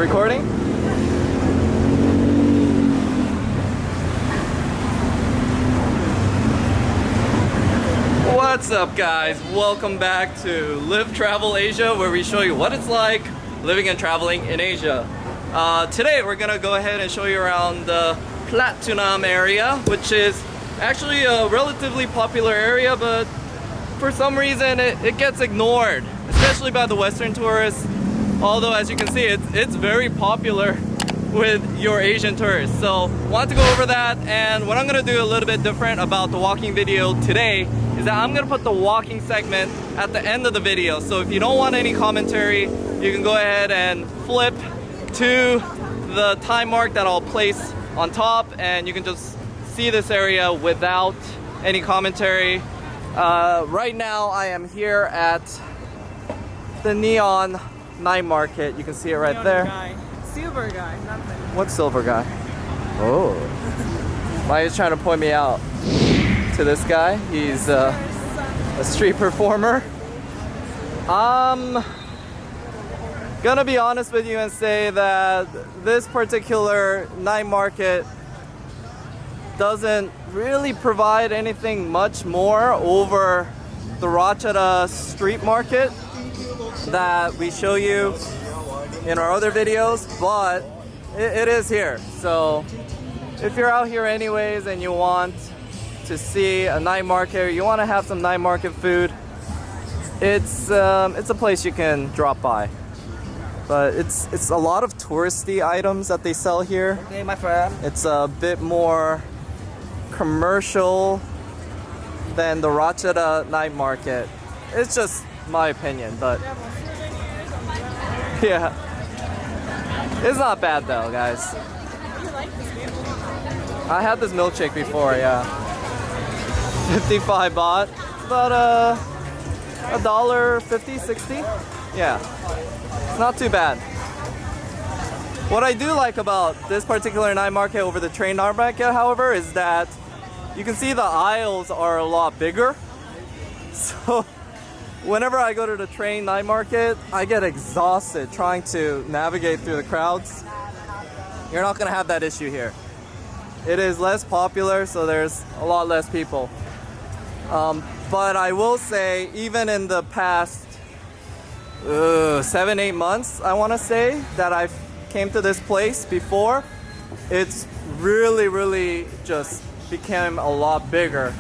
recording? What's up, guys? Welcome back to Live Travel Asia, where we show you what it's like living and traveling in Asia. Today we're gonna go ahead and show you around the Pratunam area, which is actually a relatively popular area, but for some reason it gets ignored, especially by the Western tourists. Although, as you can see, it's very popular with your Asian tourists. So want to go over that, and what I'm gonna do a little bit different about the walking video today is that I'm gonna put the walking segment at the end of the video. So if you don't want any commentary, you can go ahead and flip to the time mark that I'll place on top, and you can just see this area without any commentary. Right now I am here at the Neon Night Market. You can see it right there. Guy. Silver guy, nothing. What silver guy? Oh. Maya's trying to point me out to this guy. He's a street performer. I'm gonna be honest with you and say that this particular night market doesn't really provide anything much more over the Ratchada street market that we show you in our other videos, but it is here. So if you're out here anyways and you want to see a night market, or you want to have some night market food, it's a place you can drop by. But it's a lot of touristy items that they sell here. Okay, my friend. It's a bit more commercial than the Ratchada night market. It's just my opinion, but yeah, it's not bad though, guys. You like this milkshake? I had this milkshake before, yeah. 55 baht, about $1.50, 60. Yeah, it's not too bad. What I do like about this particular night market over the train night market, however, is that you can see the aisles are a lot bigger. So whenever I go to the train night market, I get exhausted trying to navigate through the crowds. You're not gonna have that issue here. It is less popular, so there's a lot less people. But I will say, even in the past 7-8 months, I wanna say, that I've came to this place before, it's really just became a lot bigger.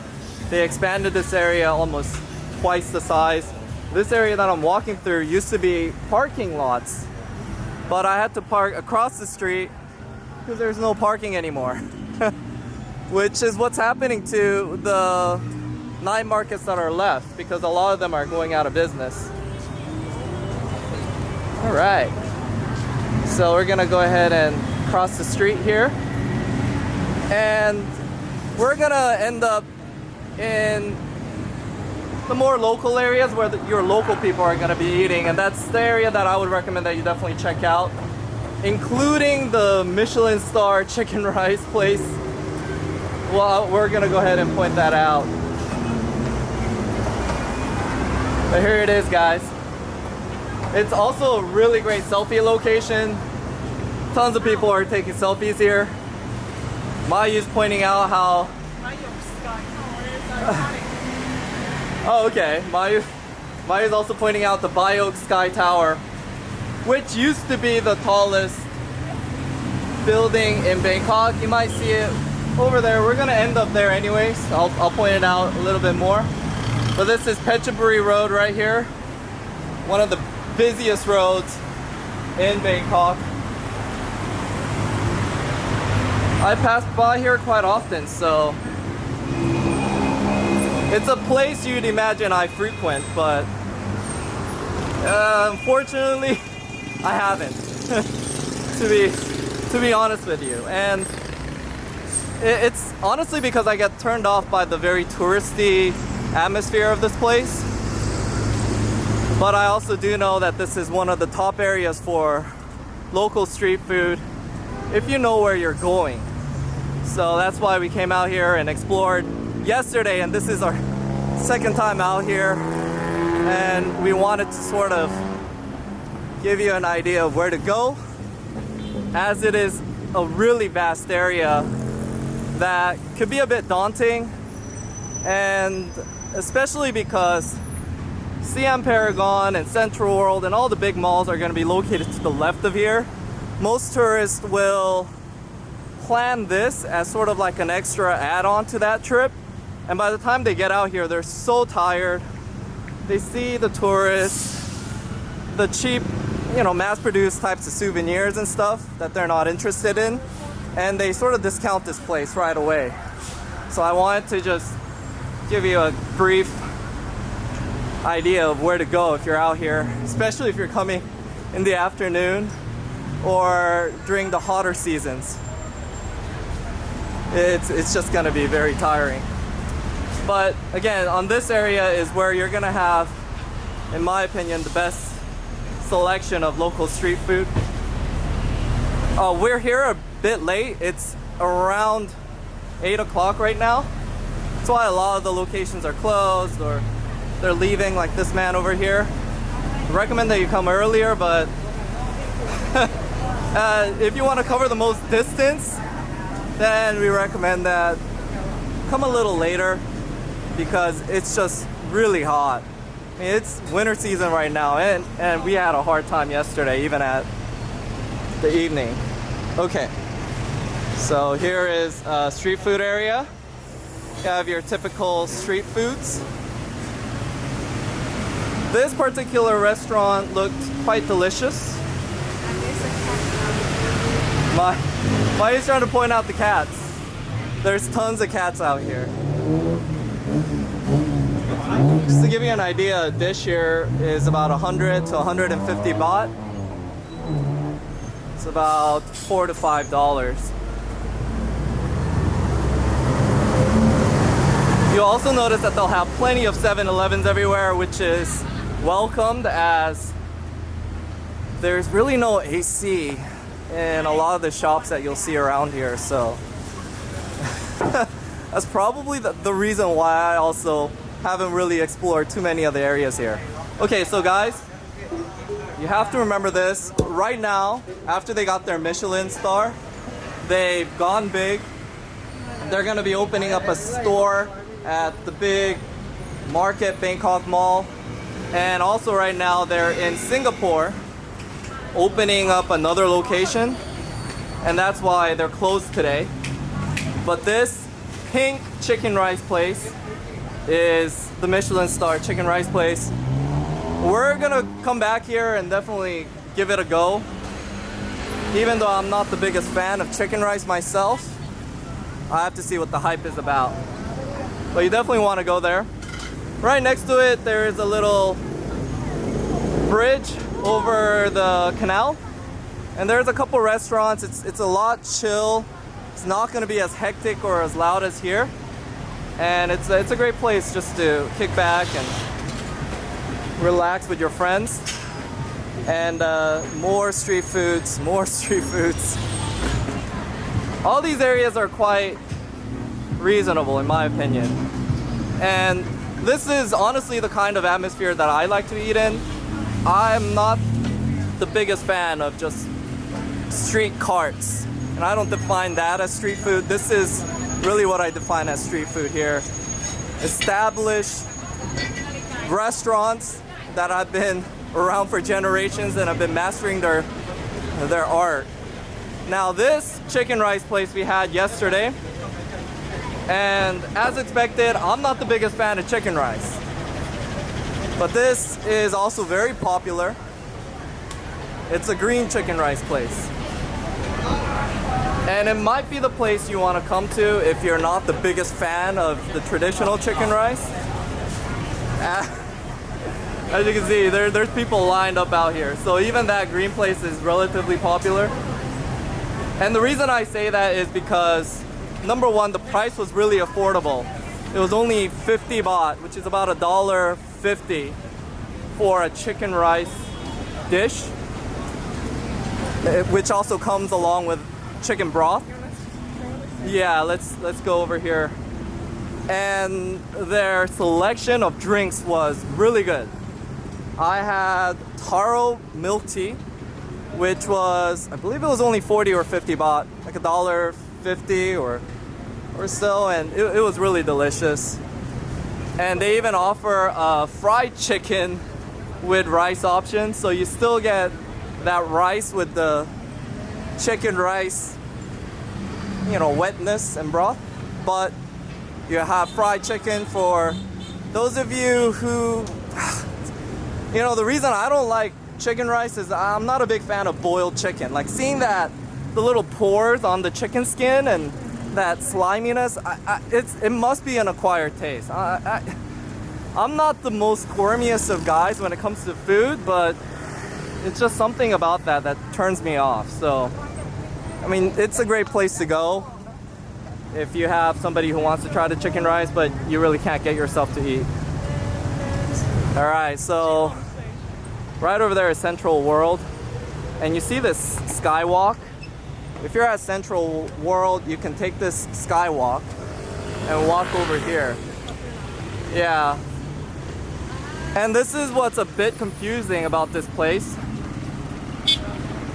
They expanded this area almost twice the size. This area that I'm walking through used to be parking lots, but I had to park across the street because there's no parking anymore. Which is what's happening to the night markets that are left, because a lot of them are going out of business. All right, so we're gonna go ahead and cross the street here, and we're gonna end up in the more local areas where your local people are gonna be eating, and that's the area that I would recommend that you definitely check out, including the Michelin star chicken rice place. Well, we're gonna go ahead and point that out. But here it is, guys. It's also a really great selfie location. Tons of people are taking selfies here. Mayu's pointing out how... Oh, okay. Mayu's also pointing out the Bayok Sky Tower, which used to be the tallest building in Bangkok. You might see it over there. We're gonna end up there anyways. I'll point it out a little bit more. But this is Phetchaburi Road right here. One of the busiest roads in Bangkok. I pass by here quite often, so it's a place you'd imagine I frequent, but unfortunately I haven't. to be honest with you, and it's honestly because I get turned off by the very touristy atmosphere of this place. But I also do know that this is one of the top areas for local street food if you know where you're going. So that's why we came out here and explored yesterday, and this is our second time out here, and we wanted to sort of give you an idea of where to go as it is a really vast area that could be a bit daunting, and especially because CM Paragon and Central World and all the big malls are going to be located to the left of here. Most tourists will plan this as sort of like an extra add-on to that trip, and by the time they get out here, they're so tired. They see the tourists, the cheap, mass-produced types of souvenirs and stuff that they're not interested in, and they sort of discount this place right away. So I wanted to just give you a brief idea of where to go if you're out here, especially if you're coming in the afternoon or during the hotter seasons. It's just gonna be very tiring. But again, on this area is where you're gonna have, in my opinion, the best selection of local street food. We're here a bit late. It's around 8 o'clock right now. That's why a lot of the locations are closed or they're leaving, like this man over here. I recommend that you come earlier, but if you want to cover the most distance, then we recommend that come a little later because it's just really hot. I mean, it's winter season right now, and we had a hard time yesterday, even at the evening. Okay, so here is a street food area. You have your typical street foods. This particular restaurant looked quite delicious. Why is trying to point out the cats? There's tons of cats out here. Just to give you an idea, a dish here is about 100 to 150 baht. It's about $4 to $5. You'll also notice that they'll have plenty of 7-Elevens everywhere, which is welcomed as there's really no AC in a lot of the shops that you'll see around here. So that's probably the reason why I also haven't really explored too many of the areas here. Okay, so guys, you have to remember this. Right now, after they got their Michelin star, they've gone big. They're gonna be opening up a store at the big market, Bangkok Mall. And also right now they're in Singapore opening up another location, and that's why they're closed today. But this pink chicken rice place is the Michelin star chicken rice place. We're gonna come back here and definitely give it a go. Even though I'm not the biggest fan of chicken rice myself, I have to see what the hype is about. But you definitely want to go there. Right next to it, there is a little bridge over the canal, and there's a couple restaurants. It's a lot chill. It's not going to be as hectic or as loud as here, and it's a great place just to kick back and relax with your friends. And more street foods. All these areas are quite reasonable in my opinion, and this is honestly the kind of atmosphere that I like to eat in. I'm not the biggest fan of just street carts, and I don't define that as street food. This is really what I define as street food here. Established restaurants that have been around for generations and have been mastering their art. Now this chicken rice place we had yesterday, and as expected, I'm not the biggest fan of chicken rice. But this is also very popular. It's a green chicken rice place. And it might be the place you want to come to if you're not the biggest fan of the traditional chicken rice. As you can see, there's people lined up out here. So even that green place is relatively popular. And the reason I say that is because, number one, the price was really affordable. It was only 50 baht, which is about $1.50 for a chicken rice dish, which also comes along with chicken broth. Yeah, let's go over here. And their selection of drinks was really good. I had taro milk tea, which was, I believe it was only 40 or 50 baht, like $1.50 or so, and it was really delicious. And they even offer fried chicken with rice options, so you still get that rice with the chicken rice, you know, wetness and broth, but you have fried chicken for those of you who, you know, the reason I don't like chicken rice is I'm not a big fan of boiled chicken. Like seeing that, the little pores on the chicken skin and that sliminess, it must be an acquired taste. I'm not the most squirmiest of guys when it comes to food, but it's just something about that turns me off. So, I mean, it's a great place to go if you have somebody who wants to try the chicken rice, but you really can't get yourself to eat. All right, so right over there is Central World, and you see this skywalk. If you're at Central World, you can take this skywalk and walk over here. Yeah. And this is what's a bit confusing about this place,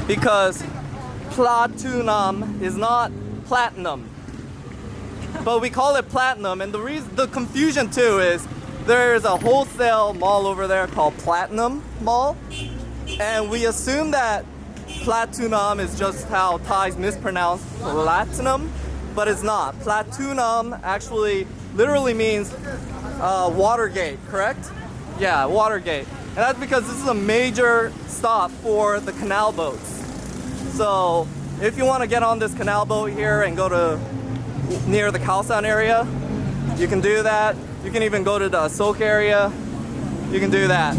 because Pratunam is not platinum, but we call it platinum. And the confusion too is there's a wholesale mall over there called Platinum Mall, and we assume that Pratunam is just how Thais mispronounce platinum, but it's not. Pratunam actually literally means Watergate, correct? Yeah, Watergate. And that's because this is a major stop for the canal boats. So if you want to get on this canal boat here and go to near the Khaosan area, you can do that. You can even go to the Sok area. You can do that.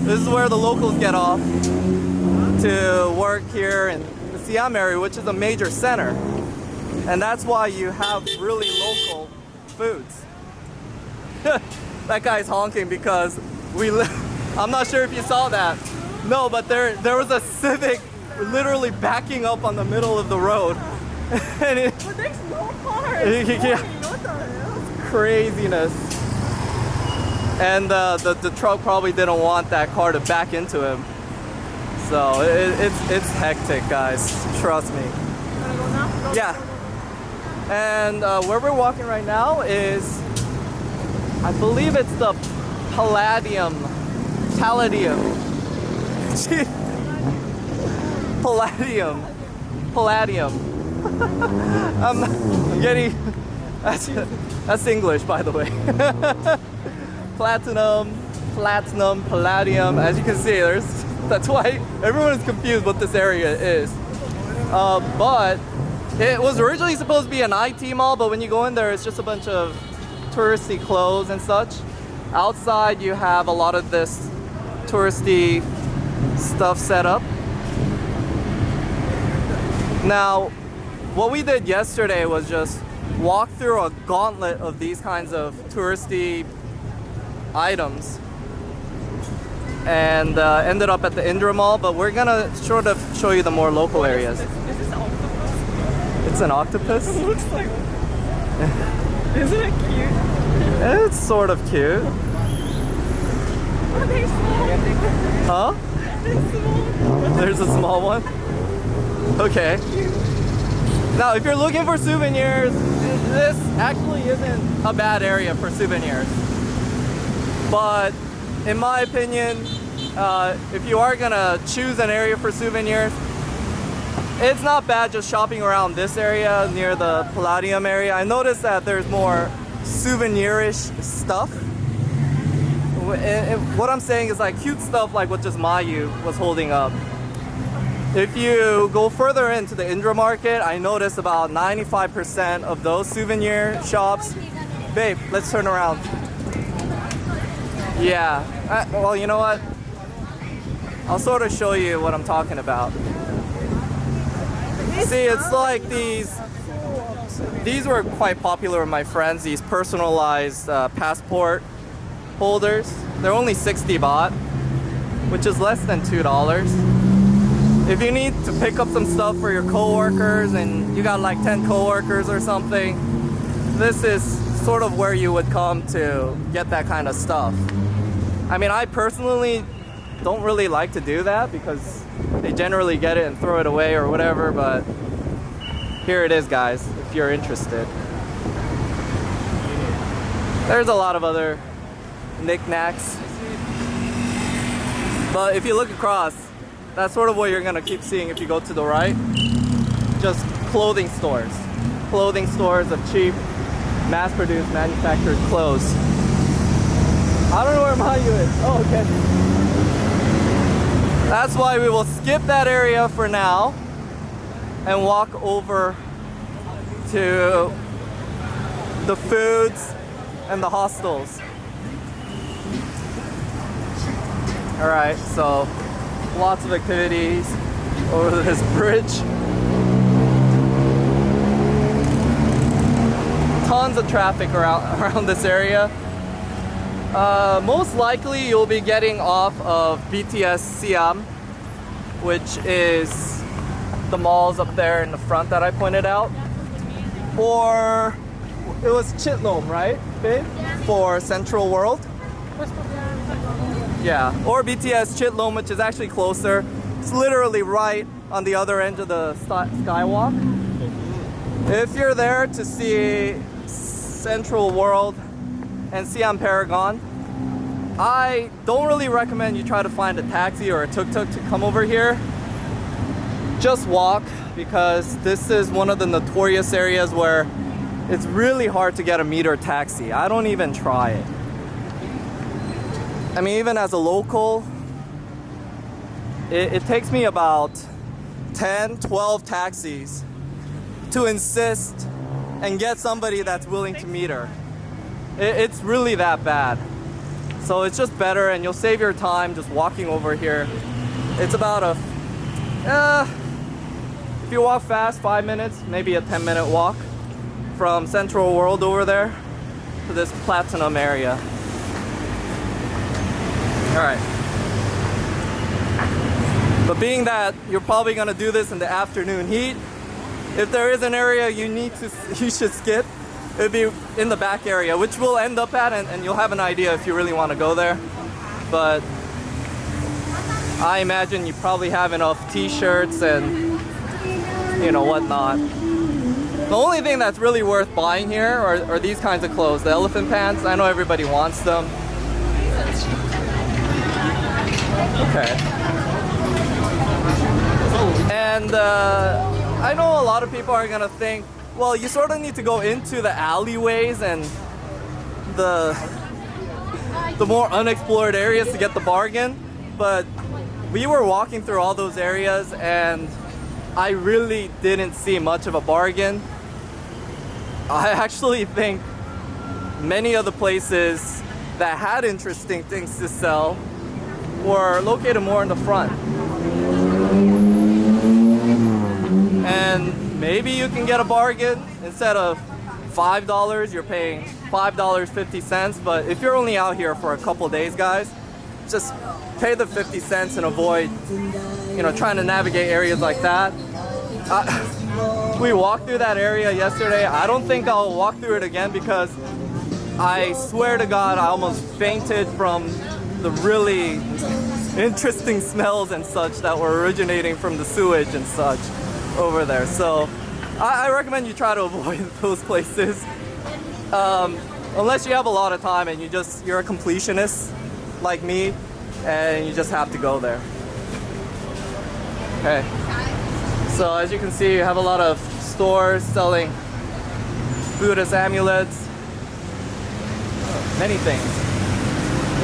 This is where the locals get off to work here in the Siam area, which is a major center. And that's why you have really local foods. That guy's honking because I'm not sure if you saw that. No, but there was a Civic literally backing up on the middle of the road. And But there's no cars. Yeah. What the hell? Craziness. And the truck probably didn't want that car to back into him. So it's hectic, guys. Trust me. Wanna go now? Go. Yeah. And where we're walking right now is, I believe it's the Palladium. I'm getting, that's English, by the way. Platinum, Palladium. As you can see, that's why everyone is confused what this area is. But it was originally supposed to be an IT mall, but when you go in there, it's just a bunch of touristy clothes and such. Outside, you have a lot of this touristy stuff set up. Now, what we did yesterday was just walk through a gauntlet of these kinds of touristy items and ended up at the Indra Mall, but we're gonna sort of show you the more local areas. Is this an octopus? It's an octopus? It looks like one. Isn't it cute? It's sort of cute. Are they small? Huh? They're small. There's a small one? Okay. Now, if you're looking for souvenirs, this actually isn't a bad area for souvenirs. But in my opinion, if you are gonna choose an area for souvenirs, it's not bad just shopping around this area near the Palladium area. I noticed that there's more souvenirish stuff. What I'm saying is like cute stuff like what just Mayu was holding up. If you go further into the Indra market, I noticed about 95% of those souvenir shops. Babe, let's turn around. Yeah, well, you know what? I'll sort of show you what I'm talking about. See, it's like these were quite popular with my friends, these personalized passport holders. They're only 60 baht, which is less than $2. If you need to pick up some stuff for your coworkers and you got like 10 coworkers or something, this is sort of where you would come to get that kind of stuff. I mean, I personally don't really like to do that because they generally get it and throw it away or whatever, but here it is, guys, if you're interested. There's a lot of other knickknacks, but if you look across, that's sort of what you're gonna keep seeing if you go to the right. Just clothing stores of cheap, mass-produced, manufactured clothes. I don't know where Mayu is. Oh, okay. That's why we will skip that area for now and walk over to the foods and the hostels. Alright, so lots of activities over this bridge. Tons of traffic around this area. Most likely you'll be getting off of BTS Siam, which is the malls up there in the front that I pointed out. Or it was Chitlom, right, babe? For Central World. Yeah, or BTS Chitlom, which is actually closer. It's literally right on the other end of the skywalk. If you're there to see Central World and Siam Paragon, I don't really recommend you try to find a taxi or a tuk-tuk to come over here. Just walk, because this is one of the notorious areas where it's really hard to get a meter taxi. I don't even try it. I mean, even as a local, it takes me about 10, 12 taxis to insist and get somebody that's willing to meter. It's really that bad. So it's just better, and you'll save your time just walking over here. It's about if you walk fast, 5 minutes, maybe a 10-minute walk from Central World over there to this Pratunam area. Alright. But being that you're probably gonna do this in the afternoon heat, if there is an area you should skip, it would be in the back area, which we'll end up at, and you'll have an idea if you really want to go there. But I imagine you probably have enough t-shirts and whatnot. The only thing that's really worth buying here are these kinds of clothes, the elephant pants. I know everybody wants them. Okay. And I know a lot of people are gonna think, well, you sort of need to go into the alleyways and the more unexplored areas to get the bargain, but we were walking through all those areas and I really didn't see much of a bargain. I actually think many of the places that had interesting things to sell were located more in the front. And maybe you can get a bargain. Instead of $5, you're paying $5.50. But if you're only out here for a couple days, guys, just pay the 50 cents and avoid, trying to navigate areas like that. We walked through that area yesterday. I don't think I'll walk through it again because I swear to God, I almost fainted from the really interesting smells and such that were originating from the sewage and such over there. So I recommend you try to avoid those places. Unless you have a lot of time and you're a completionist like me and you just have to go there. Okay. So as you can see, you have a lot of stores selling Buddhist amulets, many things.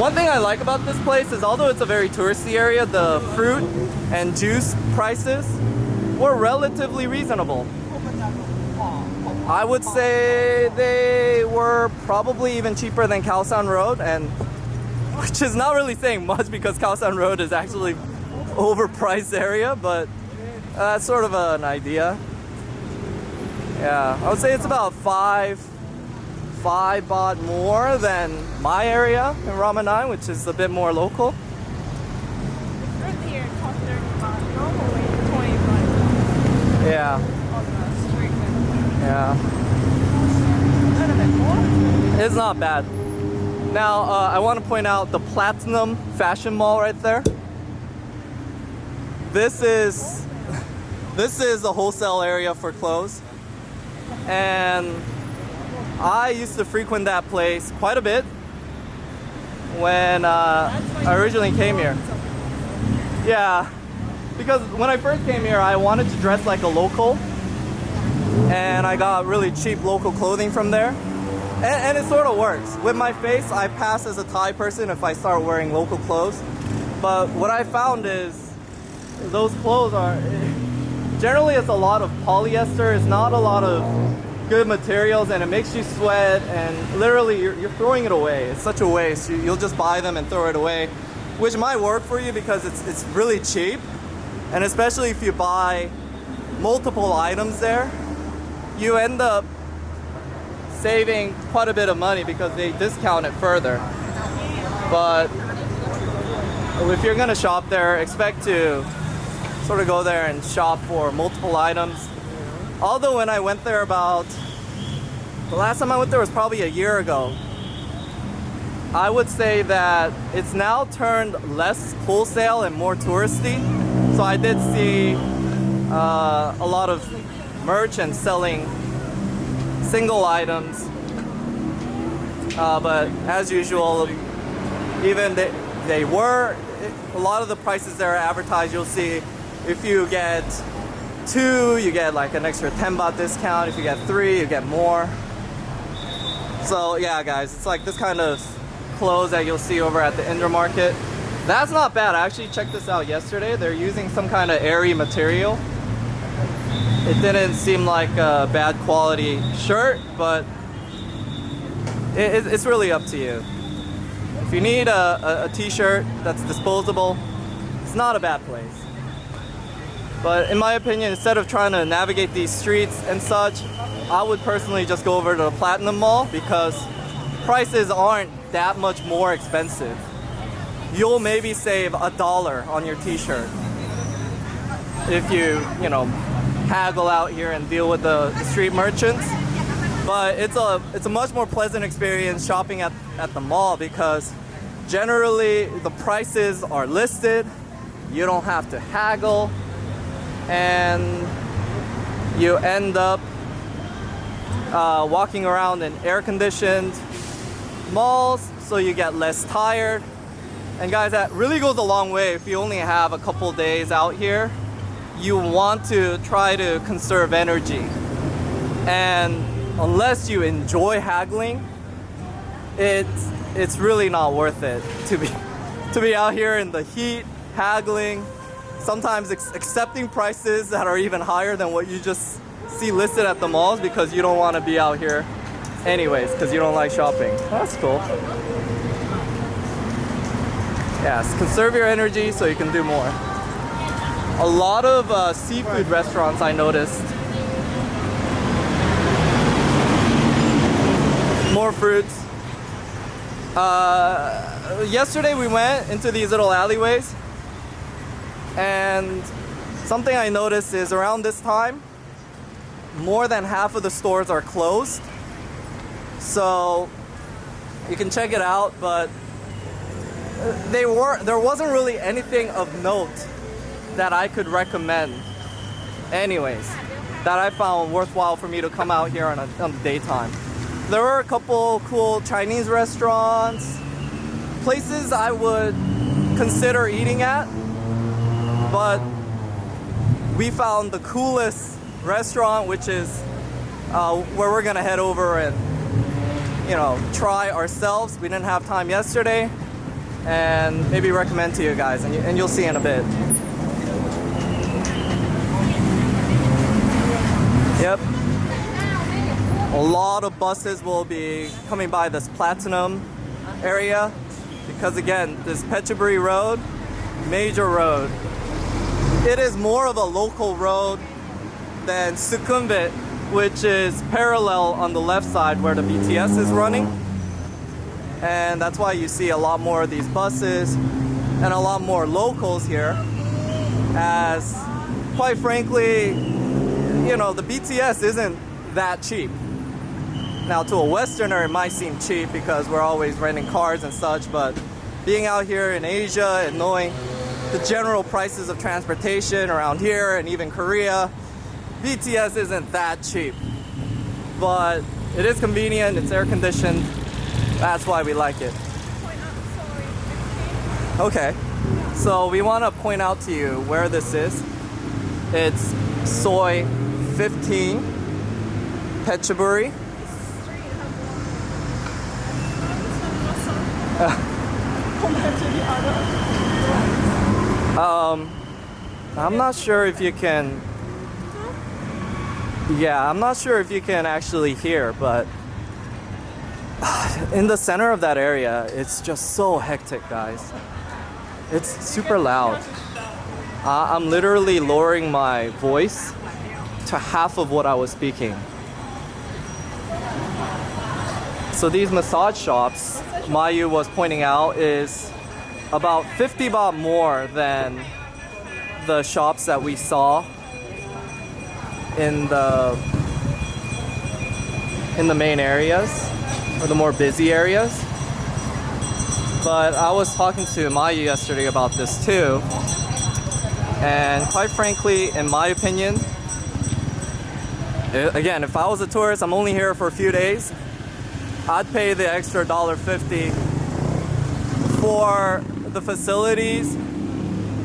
One thing I like about this place is, although it's a very touristy area, the fruit and juice prices were relatively reasonable. I would say they were probably even cheaper than Khaosan Road, and which is not really saying much because Khaosan Road is actually overpriced area, but that's sort of an idea. Yeah, I would say it's about 5 baht more than my area in Ramanan, which is a bit more local. Here it costs 30 baht, normally 25 Yeah. on the street. Yeah. A little bit more. It's not bad. Now, I want to point out the Pratunam Fashion Mall right there. this is a wholesale area for clothes, and I used to frequent that place quite a bit when I originally came here. Yeah, because when I first came here, I wanted to dress like a local, and I got really cheap local clothing from there. And it sort of works. With my face, I pass as a Thai person if I start wearing local clothes. But what I found is those clothes are, generally it's a lot of polyester, it's not a lot of good materials, and it makes you sweat, and literally you're throwing it away. It's such a waste. You'll just buy them and throw it away, which might work for you because it's really cheap. And especially if you buy multiple items there, you end up saving quite a bit of money because they discount it further. But if you're gonna shop there, expect to sort of go there and shop for multiple items. Although when I went there the last time I went there was probably a year ago, I would say that it's now turned less wholesale and more touristy. So I did see a lot of merchants selling single items, but as usual, even a lot of the prices that are advertised, you'll see if you get 2, you get like an extra 10 baht discount. If you get 3, you get more. So yeah, guys, it's like this kind of clothes that you'll see over at the Indra market. That's not bad. I actually checked this out yesterday. They're using some kind of airy material. It didn't seem like a bad quality shirt, but it's really up to you. If you need a t-shirt that's disposable, it's not a bad place. But in my opinion, instead of trying to navigate these streets and such, I would personally just go over to the Platinum Mall because prices aren't that much more expensive. You'll maybe save $1 on your t-shirt if you haggle out here and deal with the street merchants. But it's a much more pleasant experience shopping at the mall because generally the prices are listed. You don't have to haggle, and you end up walking around in air-conditioned malls, so you get less tired. And guys, that really goes a long way if you only have a couple days out here. You want to try to conserve energy, and unless you enjoy haggling, it's really not worth it to be out here in the heat haggling, sometimes accepting prices that are even higher than what you just see listed at the malls because you don't want to be out here anyways because you don't like shopping. That's cool. Yes, conserve your energy so you can do more. A lot of seafood restaurants I noticed. More fruits. Yesterday we went into these little alleyways, and something I noticed is around this time, more than half of the stores are closed. So you can check it out, but there wasn't really anything of note that I could recommend anyways, that I found worthwhile for me to come out here on the daytime. There were a couple cool Chinese restaurants, places I would consider eating at, but we found the coolest restaurant, which is where we're gonna head over and try ourselves. We didn't have time yesterday, and maybe recommend to you guys, and you'll see in a bit. Yep. A lot of buses will be coming by this Platinum area because, again, this Phetchaburi Road, major road. It is more of a local road than Sukhumvit, which is parallel on the left side where the BTS is running. And that's why you see a lot more of these buses and a lot more locals here, as quite frankly, the BTS isn't that cheap. Now, to a Westerner, it might seem cheap because we're always renting cars and such, but being out here in Asia and knowing the general prices of transportation around here and even Korea, BTS isn't that cheap. But it is convenient, it's air conditioned. That's why we like it. Okay, so we want to point out to you where this is. It's Soy 15, Phetchaburi. I'm not sure if you can. Yeah, I'm not sure if you can actually hear, but in the center of that area, it's just so hectic, guys. It's super loud. I'm literally lowering my voice to half of what I was speaking. So these massage shops, Mayu was pointing out, is about 50 baht more than the shops that we saw in the main areas or the more busy areas. But I was talking to Mayu yesterday about this too, and quite frankly, in my opinion, again, if I was a tourist, I'm only here for a few days, I'd pay the extra $1.50 for the facilities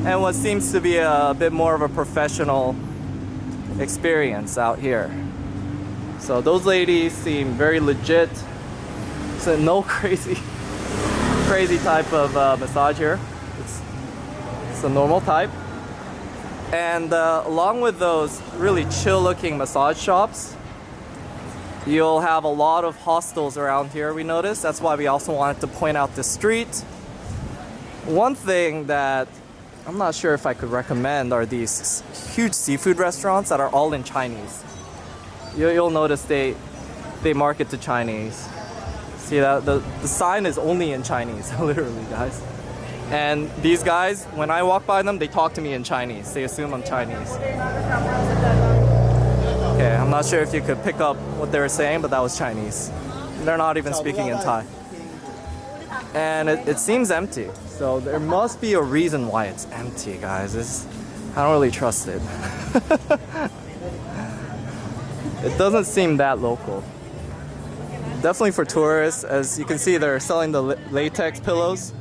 and what seems to be a bit more of a professional experience out here. So those ladies seem very legit. So no crazy type of massage here. It's a normal type. And along with those really chill looking massage shops, you'll have a lot of hostels around here, we noticed. That's why we also wanted to point out the street. One thing that I'm not sure if I could recommend are these huge seafood restaurants that are all in Chinese. You'll notice they market to Chinese. See that the sign is only in Chinese, literally, guys. And these guys, when I walk by them, they talk to me in Chinese. They assume I'm Chinese. Okay, I'm not sure if you could pick up what they were saying, but that was Chinese. They're not even speaking in Thai. And it seems empty. So there must be a reason why it's empty, guys. I don't really trust it. It doesn't seem that local. Definitely for tourists. As you can see, they're selling the latex pillows,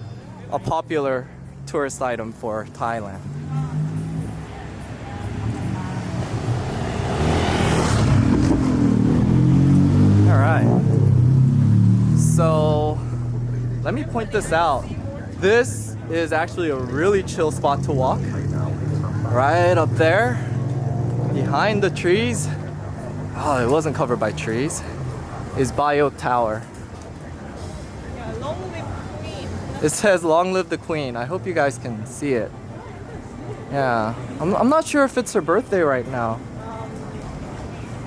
a popular tourist item for Thailand. All right. So let me point this out. This is actually a really chill spot to walk. Right up there, behind the trees. Oh, it wasn't covered by trees. Is Bio Tower. Yeah, long live Queen. It says "Long live the Queen." I hope you guys can see it. Yeah, I'm not sure if it's her birthday right now.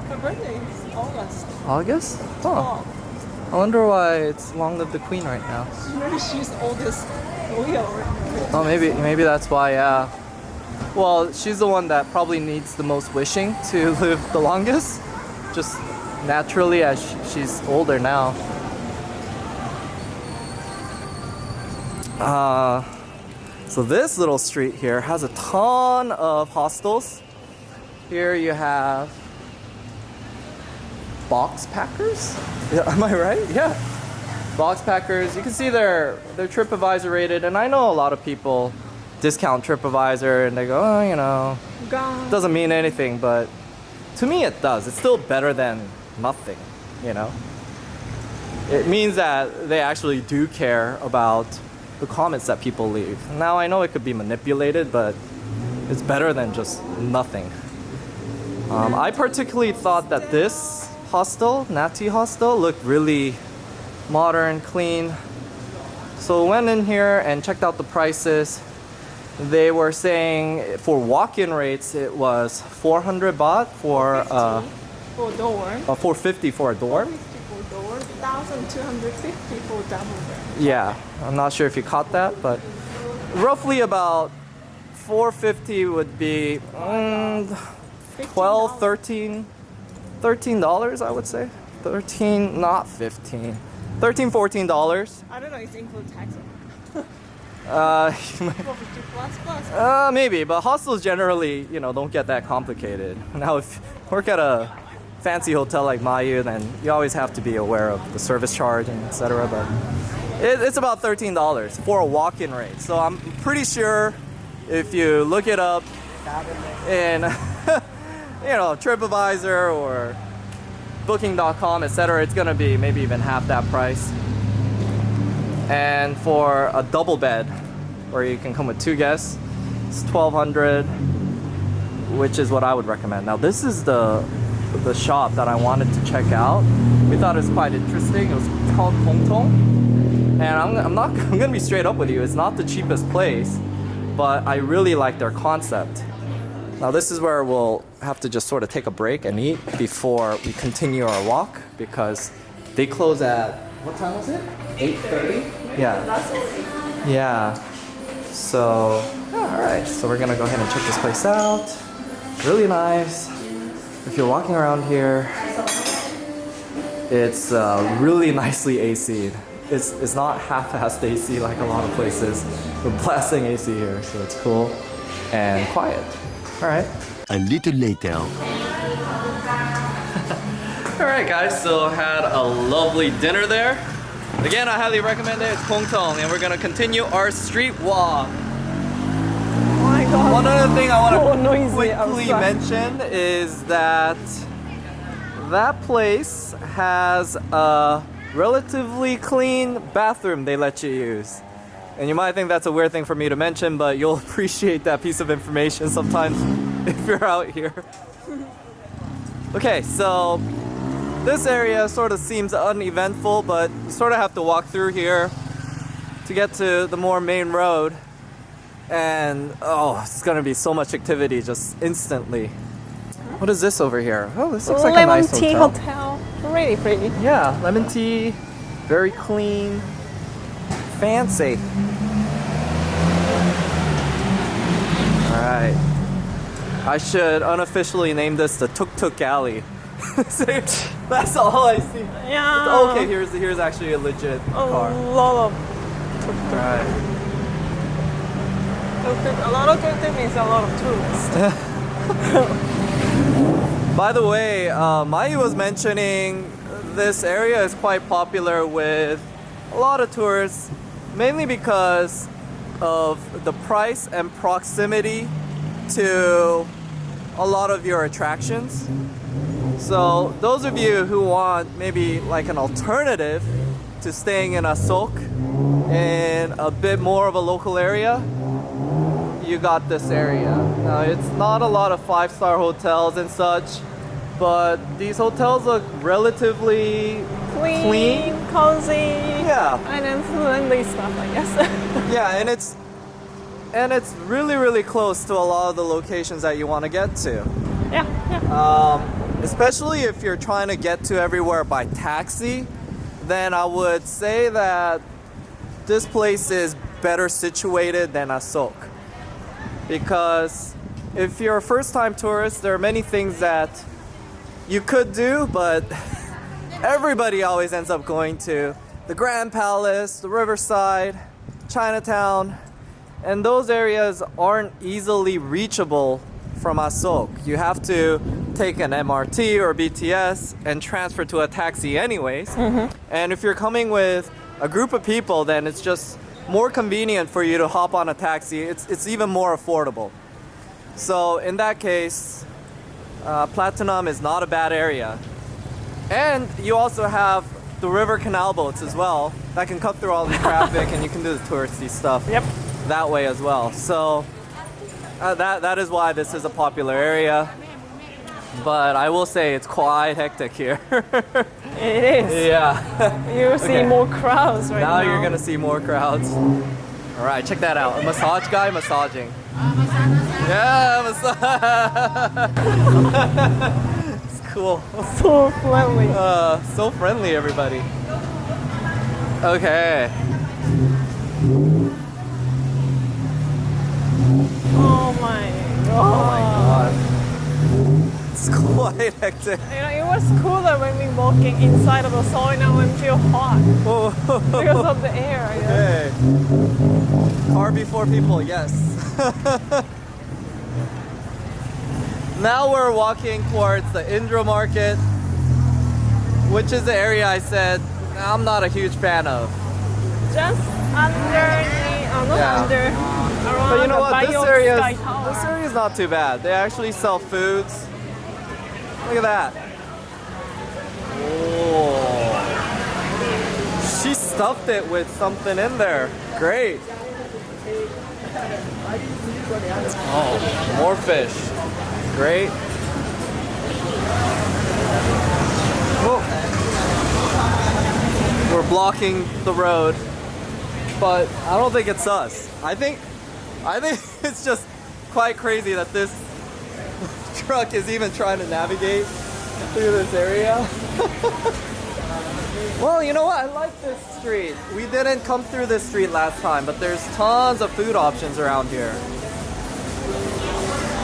Her birthday is August. August? Huh. I wonder why it's "Long live the Queen" right now. Maybe she's oldest royal. Oh, maybe that's why. Yeah. Well, she's the one that probably needs the most wishing to live the longest, just naturally as she's older now. So this little street here has a ton of hostels. Here you have box packers. Yeah, am I right? Yeah, box packers. You can see they're TripAdvisor rated, and I know a lot of people discount TripAdvisor and they go, oh, you know, doesn't mean anything, but to me it does. It's still better than nothing, you know. It means that they actually do care about the comments that people leave. Now I know it could be manipulated, but it's better than just nothing. I particularly thought that this hostel, Nati Hostel, looked really modern, clean. So went in here and checked out the prices. They were saying for walk-in rates it was 400 baht for for a door. 450 for a door. 450 for a door. 1,250 for a double bed. Yeah, I'm not sure if you caught that, but roughly about 450 would be 12, 13 $13, I would say. 13, not 15. $13, $14. I don't know, it's include tax. 450 plus. Maybe, but hostels generally, don't get that complicated. Now, if you work at a fancy hotel like Mayu, then you always have to be aware of the service charge and etc. But it's about $13 for a walk-in rate. So I'm pretty sure if you look it up in, TripAdvisor or Booking.com, etc., it's gonna be maybe even half that price. And for a double bed, where you can come with 2 guests, it's $1,200, which is what I would recommend. Now this is the shop that I wanted to check out. We thought it was quite interesting. It was called Tong Tong, and I'm gonna be straight up with you. It's not the cheapest place, but I really like their concept. Now this is where we'll have to just sort of take a break and eat before we continue our walk, because they close at, what time was it? 8:30? Yeah. Yeah. So, alright. So we're gonna go ahead and check this place out. Really nice. If you're walking around here, it's really nicely AC'd. It's not half-assed AC like a lot of places. We're blasting AC here, so it's cool and quiet. Alright. A little later. Alright guys, so had a lovely dinner there. Again, I highly recommend it. It's Kong Tong, and we're gonna continue our street walk. Oh my god. One other thing I So want to noisy quickly outside. mention is that place has a relatively clean bathroom they let you use. And you might think that's a weird thing for me to mention, but you'll appreciate that piece of information sometimes if you're out here. Okay, so this area sort of seems uneventful, but you sort of have to walk through here to get to the more main road. And it's gonna be so much activity just instantly. What is this over here? Oh, this looks like a Lemon nice tea hotel. Really pretty. Yeah, lemon tea, very clean, fancy. Alright. I should unofficially name this the Tuk Tuk Alley. That's all I see. Yeah. Okay, here's actually a legit A car. lot of tuk-tuk. Alright. A lot of tuk-tuk means a lot of tourists. By the way, Mayu was mentioning this area is quite popular with a lot of tourists, mainly because of the price and proximity to a lot of your attractions. So those of you who want maybe like an alternative to staying in a sok in a bit more of a local area, you got this area. Now it's not a lot of 5-star hotels and such, but these hotels look relatively clean. Cozy. Yeah. And then friendly stuff, I guess. Yeah, and it's really, really close to a lot of the locations that you want to get to. Yeah. Especially if you're trying to get to everywhere by taxi, then I would say that this place is better situated than Asok. Because if you're a first-time tourist, there are many things that you could do, but everybody always ends up going to the Grand Palace, the Riverside, Chinatown, and those areas aren't easily reachable from Asok. You have to take an MRT or BTS and transfer to a taxi anyways. Mm-hmm. And if you're coming with a group of people, then it's just more convenient for you to hop on a taxi. It's even more affordable. So in that case, Pratunam is not a bad area. And you also have the river canal boats as well that can cut through all the traffic and you can do the touristy stuff that way as well. So that is why this is a popular area. But I will say it's quite hectic here. It is. Yeah. You see more crowds right now. Now you're gonna see more crowds. All right, check that out. A massage guy massaging. Yeah, massage. It's cool. So friendly. So friendly, everybody. Okay. Oh my god. Oh my god. It's quite hectic. You know, it was cooler when we walking inside of the sauna and feel hot Oh. because of the air. I guess. Okay. Car before people, yes. Now we're walking towards the Indra market, which is the area I said I'm not a huge fan of. Just not Yeah. under, around But you know the what? Bio This Sky area is not too bad. They actually sell foods. Look at that. Oh. She stuffed it with something in there. Great. Oh, more fish. Great. Whoa. We're blocking the road, but I don't think it's us. I think it's just quite crazy that this truck is even trying to navigate through this area. Well, you know what? I like this street. We didn't come through this street last time, but there's tons of food options around here.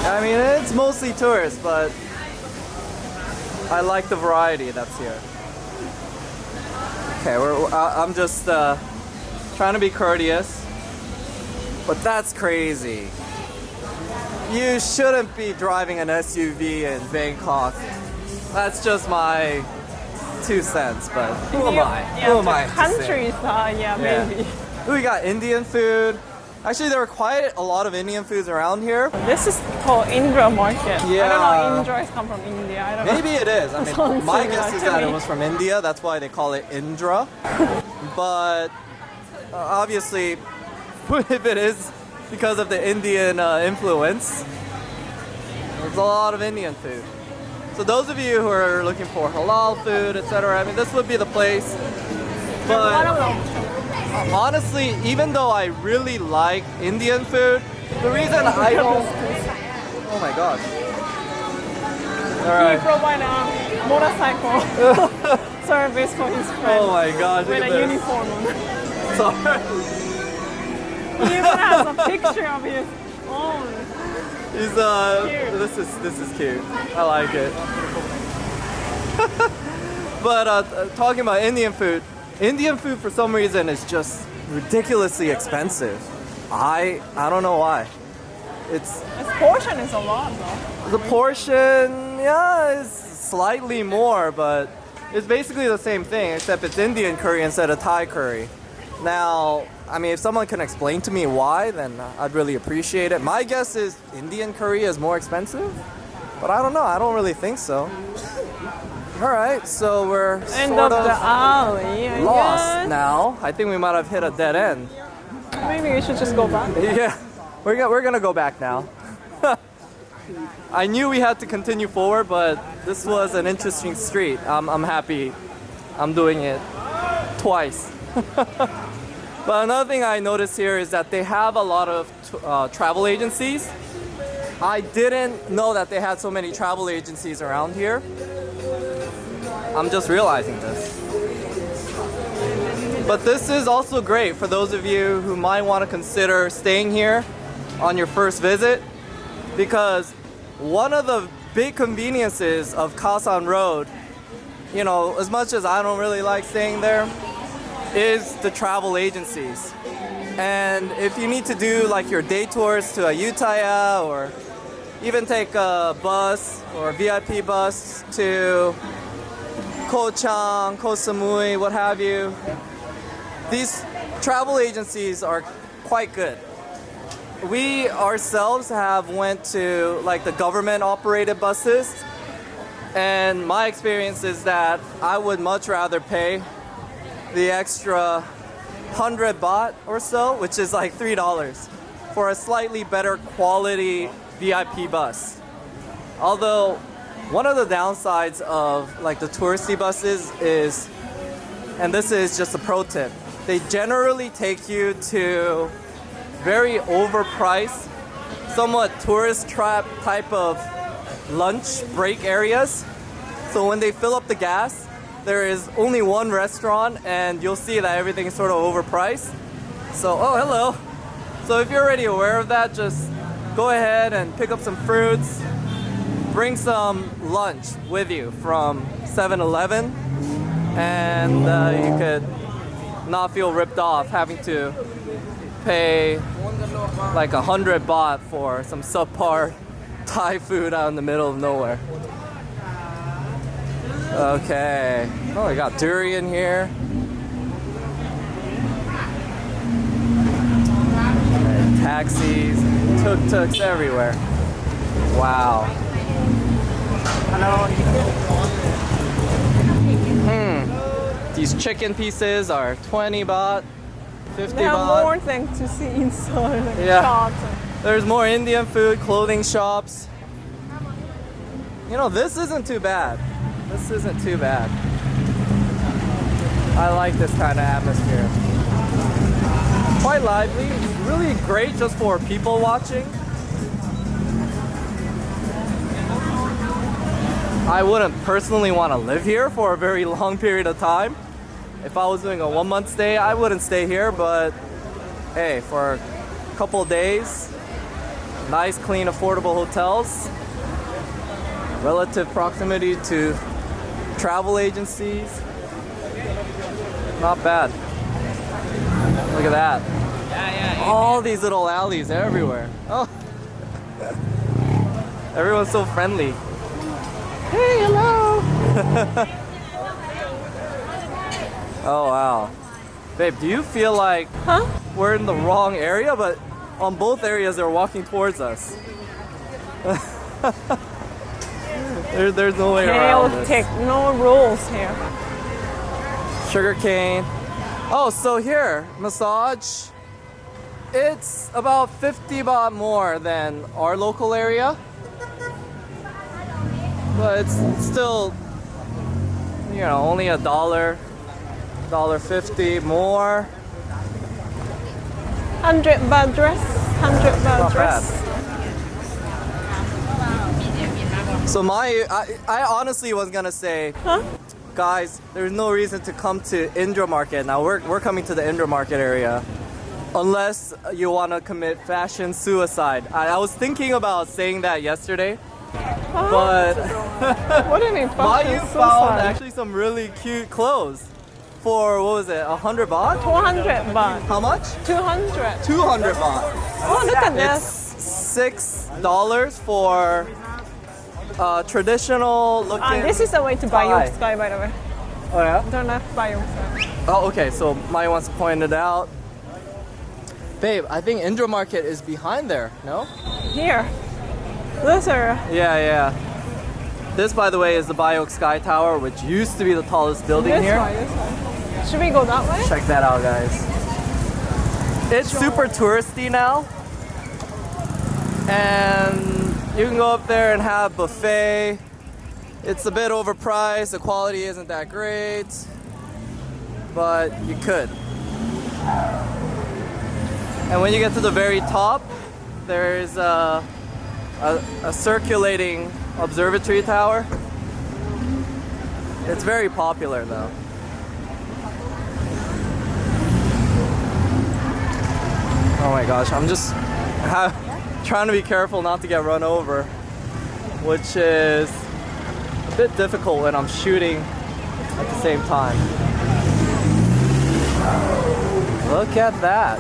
I mean, it's mostly tourists, but I like the variety that's here. Okay, I'm just trying to be courteous, but that's crazy. You shouldn't be driving an SUV in Bangkok. That's just my 2 cents, but who am I? Who am I? to say? Countries, maybe. We got Indian food. Actually, there were quite a lot of Indian foods around here. This is called Indra market. Yeah. I don't know, Indra is come from India. I don't know. Maybe it is. I mean, Sounds my similar guess is to that me. it was from India. That's why they call it Indra. But obviously, if it is because of the Indian influence, there's a lot of Indian food. So those of you who are looking for halal food, etc., I mean, this would be the place. One of But them. honestly, even though I really like Indian food, the reason I don't... Oh my gosh. All He right. provided a motorcycle service for his friend Oh my gosh, look with at a this. uniform on. Sorry. He even has a picture of his own. He's Cute. this is cute. I like it. But talking about Indian food for some reason is just ridiculously expensive. I don't know why. It's His portion is a lot though. the portion, yeah, is slightly more, but it's basically the same thing except it's Indian curry instead of Thai curry. Now, I mean, if someone can explain to me why, then I'd really appreciate it. My guess is Indian curry is more expensive, but I don't know. I don't really think so. All right, so we're End sort of the of alley, I lost guess. now. I think we might have hit a dead end. Maybe we should just go back. Yeah, we're gonna go back now. I knew we had to continue forward, but this was an interesting street. I'm happy I'm doing it twice. But another thing I noticed here is that they have a lot of travel agencies. I didn't know that they had so many travel agencies around here. I'm just realizing this. But this is also great for those of you who might want to consider staying here on your first visit, because one of the big conveniences of Kasan Road, you know, as much as I don't really like staying there, is the travel agencies. And if you need to do like your day tours to Ayutthaya, or even take a bus or a VIP bus to Koh Chang, Koh Samui, what have you, these travel agencies are quite good. We ourselves have went to like the government operated buses, and my experience is that I would much rather pay the extra 100 baht or so, which is like $3, for a slightly better quality VIP bus. Although one of the downsides of like the touristy buses is, and this is just a pro tip, they generally take you to very overpriced, somewhat tourist trap type of lunch break areas. So when they fill up the gas, there is only one restaurant, and you'll see that everything is sort of overpriced. So, oh, hello. So if you're already aware of that, just go ahead and pick up some fruits, bring some lunch with you from 7-Eleven, and you could not feel ripped off having to pay like 100 baht for some subpar Thai food out in the middle of nowhere. Okay. Oh, I got durian here. And taxis, tuk-tuks everywhere. Wow. These chicken pieces are 20 baht, 50 There are baht. more things to see inside. Like Yeah. shops. There's more Indian food, clothing shops. You know, this isn't too bad. This isn't too bad. I like this kind of atmosphere. Quite lively. It's really great just for people watching. I wouldn't personally want to live here for a very long period of time. If I was doing a 1-month stay, I wouldn't stay here, but hey, for a couple days, nice, clean, affordable hotels, relative proximity to travel agencies, not bad. Look at that. All these little alleys everywhere. Oh, everyone's so friendly. Hey, hello. Oh wow. Babe, do you feel like we're in the wrong area, but on both areas they're walking towards us? There's no way around this. Chaotic, no rules here. Sugar cane. Oh, so here, massage. It's about 50 baht more than our local area. But it's still, you know, only $1.50 more. 100 baht dress, 100 baht Not dress. So I honestly was gonna say, guys, there's no reason to come to Indra Market. Now we're coming to the Indra Market area, unless you want to commit fashion suicide. I was thinking about saying that yesterday, but What do you mean? Mayu found actually some really cute clothes for, what was it, 100 baht? 200 baht. How much? 200. 200 baht. Oh, look at It's this. $6 for traditional looking. This is the way to buy Thai. your sky, by the way. Oh yeah? Don't have to buy your sky. Oh, okay. So Maya wants to point it out. Babe, I think Indra Market is behind there. No? Here. This area. Yeah. This, by the way, is the Bayok Sky Tower, which used to be the tallest building This here. way, this way. Should we go that way? Check that out, guys. It's super touristy now, and you can go up there and have buffet. It's a bit overpriced. The quality isn't that great, but you could. And when you get to the very top, there's a circulating observatory tower. It's very popular though. Oh my gosh, I'm just trying to be careful not to get run over, which is a bit difficult when I'm shooting at the same time. Look at that.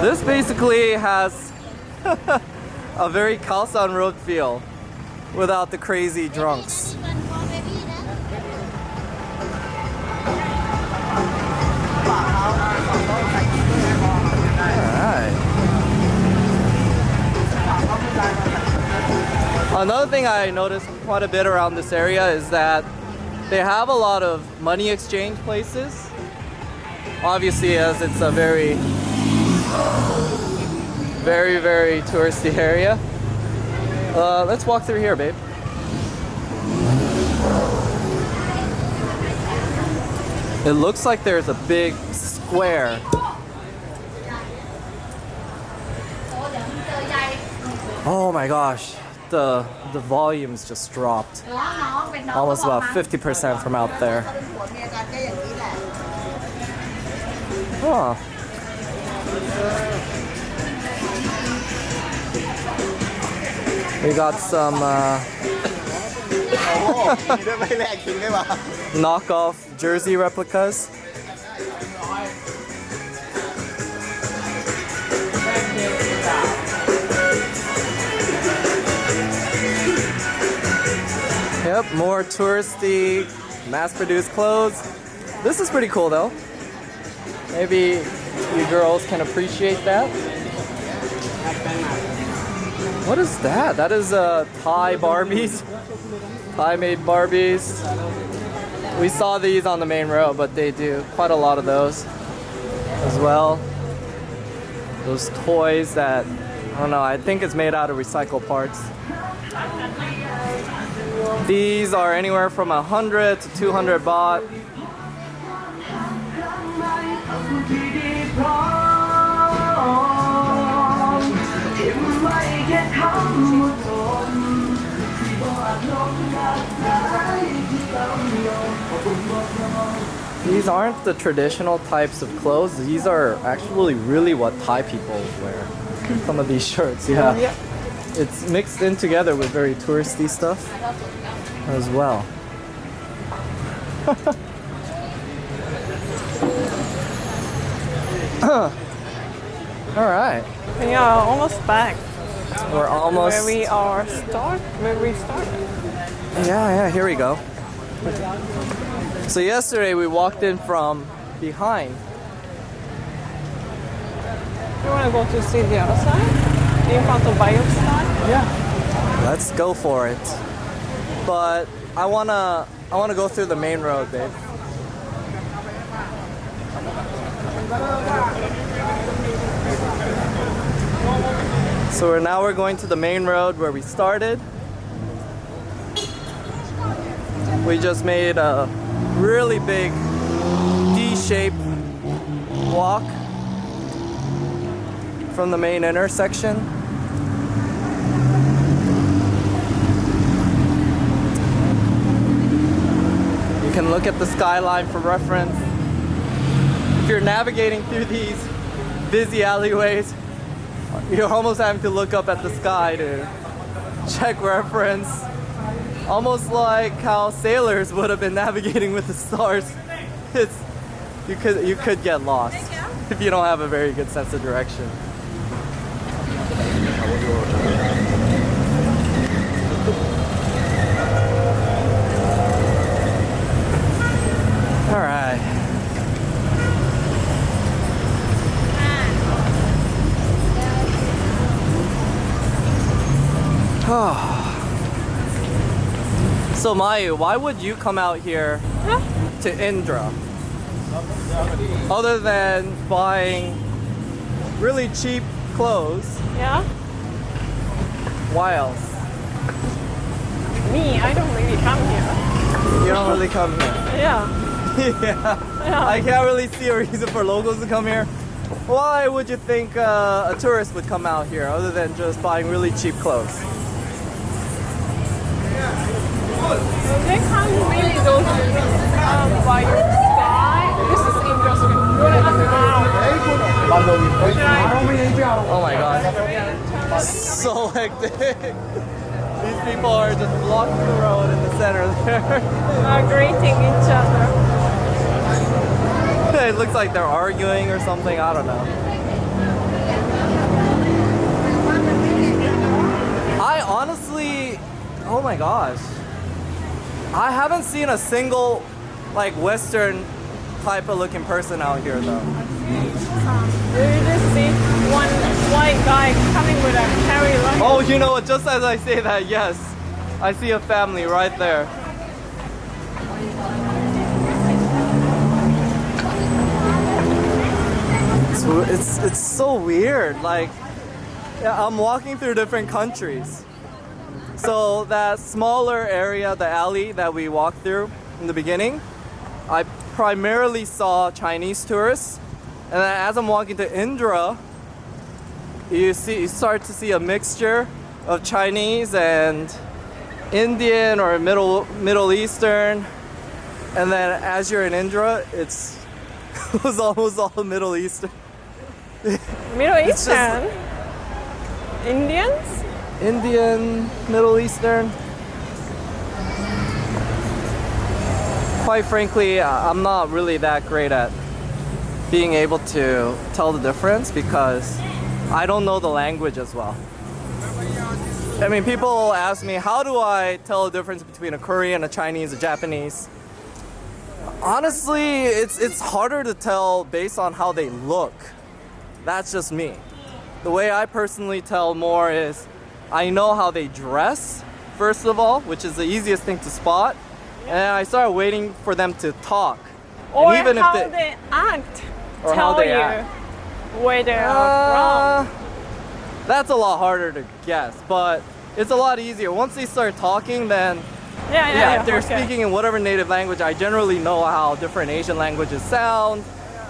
This basically has a very Khaosan Road feel without the crazy drunks. Alright. Another thing I noticed quite a bit around this area is that they have a lot of money exchange places. Obviously, as it's a very touristy area. Let's walk through here, babe. It looks like there's a big square. Oh my gosh, the volume's just dropped. Almost about 50% from out there. Huh. We got some knockoff jersey replicas. Yep, more touristy, mass-produced clothes. This is pretty cool though. Maybe you girls can appreciate that. What is that? That is Thai Barbies. Thai-made Barbies. We saw these on the main road, but they do quite a lot of those as well. Those toys that, I don't know, I think it's made out of recycled parts. These are anywhere from 100 to 200 baht. These aren't the traditional types of clothes. These are actually really what Thai people wear. Some of these shirts, yeah. It's mixed in together with very touristy stuff as well. All right. Yeah, almost back. We're almost where we started. Yeah, here we go. So yesterday we walked in from behind. You want to go to see the other side? In front of Biostar? Yeah. Let's go for it. But I wanna go through the main road, babe. So we're going to the main road where we started. We just made a really big D-shaped walk from the main intersection. You can look at the skyline for reference. If you're navigating through these busy alleyways, you're almost having to look up at the sky to check reference. Almost like how sailors would have been navigating with the stars. You could get lost if you don't have a very good sense of direction. All right. So Mayu, why would you come out here to Indra? Other than buying really cheap clothes. Yeah? Why else? Me, I don't really come here. You don't really come here. Yeah. Yeah. I can't really see a reason for locals to come here. Why would you think a tourist would come out here other than just buying really cheap clothes? They can't really go to by sky. This is interesting. Oh my god. So hectic. These people are just blocking the road in the center there. Greeting each other. It looks like they're arguing or something. I don't know. I honestly, oh my gosh. I haven't seen a single like Western type of looking person out here though. You just see one white guy coming with a carry luggage. Oh, you know what? Just as I say that, yes. I see a family right there. It's so weird. Like, yeah, I'm walking through different countries. So that smaller area, the alley that we walked through in the beginning, I primarily saw Chinese tourists. And then as I'm walking to Indra, you start to see a mixture of Chinese and Indian or Middle Eastern. And then as you're in Indra, it was almost all Middle Eastern. Middle Eastern? Indians? Indian, Middle Eastern. Quite frankly, I'm not really that great at being able to tell the difference because I don't know the language as well. I mean, people ask me, how do I tell the difference between a Korean, a Chinese, a Japanese? Honestly, it's harder to tell based on how they look. That's just me. The way I personally tell more is I know how they dress, first of all, which is the easiest thing to spot. And I start waiting for them to talk. Or and even how if they act Or tell how they you act. where they're from. That's a lot harder to guess, but it's a lot easier. Once they start talking, then Yeah, if they're okay. speaking in whatever native language, I generally know how different Asian languages sound.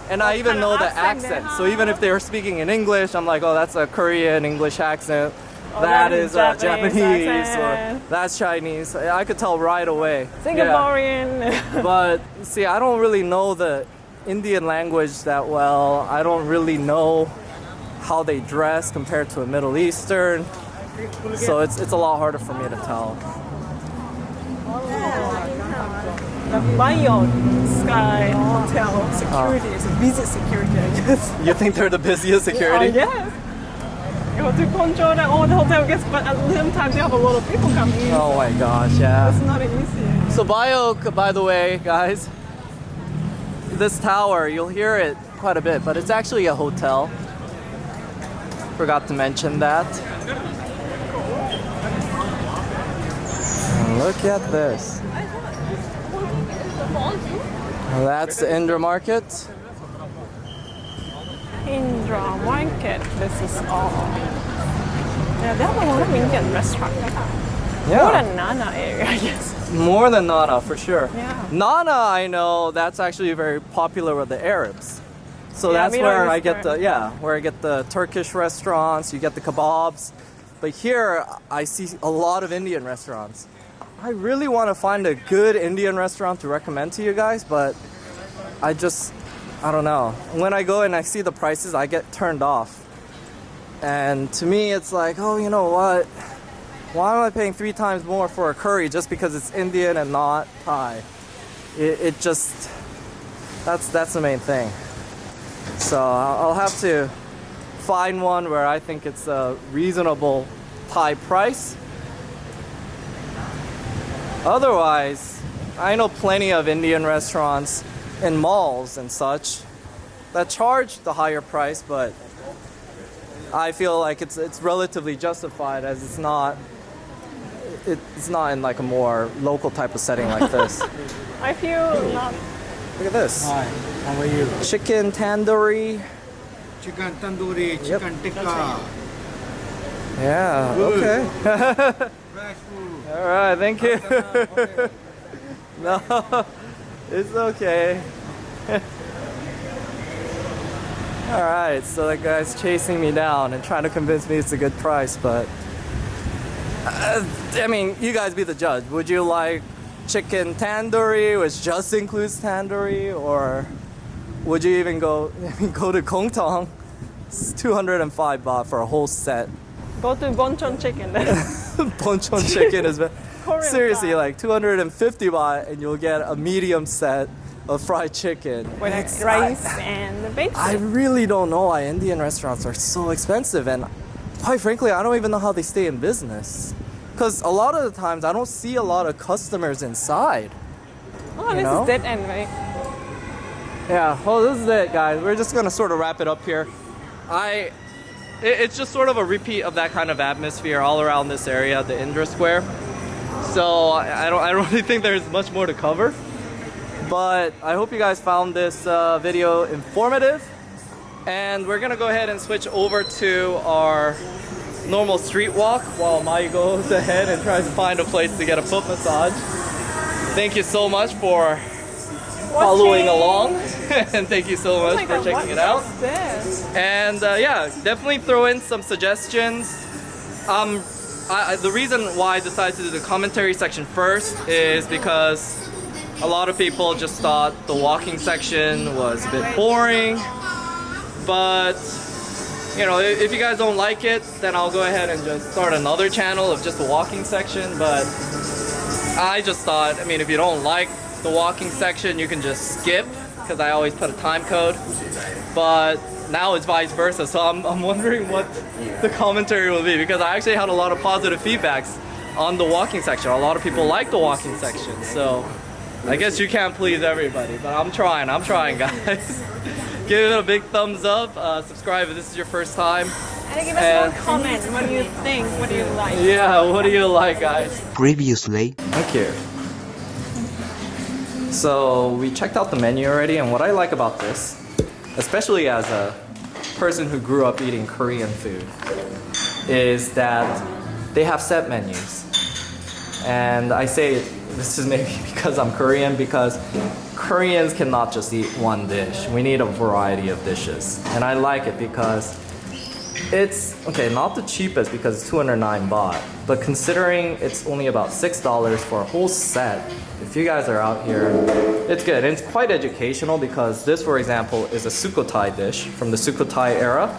And I even kind know of the accent they accent. So even if they were speaking in English, I'm like, oh, that's a Korean English accent. Oh, that that is is Japanese Japanese, accent. or that's Chinese. I could tell right away. Yeah. Singaporean. But see, I don't really know the Indian language that well. I don't really know how they dress compared to a Middle Eastern. So it's a lot harder for me to tell. The Marriott Sky Hotel security is a busy security, I guess. You think they're the busiest security? Yes. You have to control that all the hotel guests, but at the same time, they have a lot of people coming in. Oh my gosh, yeah. It's not easy. So Bangkok, by the way, guys, this tower, you'll hear it quite a bit, but it's actually a hotel. Forgot to mention that. And look at this. Well, that's the Indra market. Indra Market, this is all. Yeah, they have a lot of Indian restaurants. More than Nana area, I guess. More than Nana, for sure. Yeah. Nana, I know, that's actually very popular with the Arabs. So Yeah, that's Middle where I get Eastern. where I get the Turkish restaurants, you get the kebabs. But here, I see a lot of Indian restaurants. I really want to find a good Indian restaurant to recommend to you guys, but I don't know. When I go and I see the prices, I get turned off. And to me, it's like, oh, you know what? Why am I paying 3 times more for a curry just because it's Indian and not Thai? It just, that's the main thing. So I'll have to find one where I think it's a reasonable Thai price. Otherwise, I know plenty of Indian restaurants in malls and such that charge the higher price, but I feel like it's relatively justified as it's not in like a more local type of setting like this. I feel not. Look at this. Hi, how are you? Chicken tandoori. Chicken tandoori, chicken tikka, Yeah, okay. fresh food. All right, thank you. No, it's okay. All right, so that guy's chasing me down and trying to convince me it's a good price, but I mean, you guys be the judge. Would you like chicken tandoori, which just includes tandoori, or would you even go to Gongtong? It's 205 baht for a whole set. Go to Bonchon Chicken then. Bonchon chicken is Korean seriously style. like 250 baht, and you'll get a medium set of fried chicken. With It's- rice and the bacon. I really don't know why Indian restaurants are so expensive, and quite frankly, I don't even know how they stay in business. Because a lot of the times, I don't see a lot of customers inside. Oh, this know? is dead end, right? Yeah, well, this is it, guys. We're just gonna sort of wrap it up here. It's just sort of a repeat of that kind of atmosphere all around this area, the Indra Square. So I don't really think there's much more to cover. But I hope you guys found this video informative. And we're gonna go ahead and switch over to our normal street walk while Mai goes ahead and tries to find a place to get a foot massage. Thank you so much for following along. And thank you so much for checking it out. What's this? And yeah, definitely throw in some suggestions. The reason why I decided to do the commentary section first is because a lot of people just thought the walking section was a bit boring. But you know, if you guys don't like it, then I'll go ahead and just start another channel of just the walking section. But I just thought, I mean, if you don't like the walking section, you can just skip, because I always put a time code. But now it's vice versa. So I'm wondering what the commentary will be, because I actually had a lot of positive feedbacks on the walking section. A lot of people like the walking section. So I guess you can't please everybody, but I'm trying guys. Give it a big thumbs up, subscribe if this is your first time. And give us one comment. What do you think? What do you like? Yeah, what do you like, guys? Previously. Thank you. So we checked out the menu already, and what I like about this, especially as a person who grew up eating Korean food, is that they have set menus. And I say this is maybe because I'm Korean, because Koreans cannot just eat one dish. We need a variety of dishes. And I like it because it's, okay, not the cheapest because it's 209 baht, but considering it's only about $6 for a whole set, if you guys are out here, it's good. And it's quite educational because this, for example, is a Sukhothai dish from the Sukhothai era.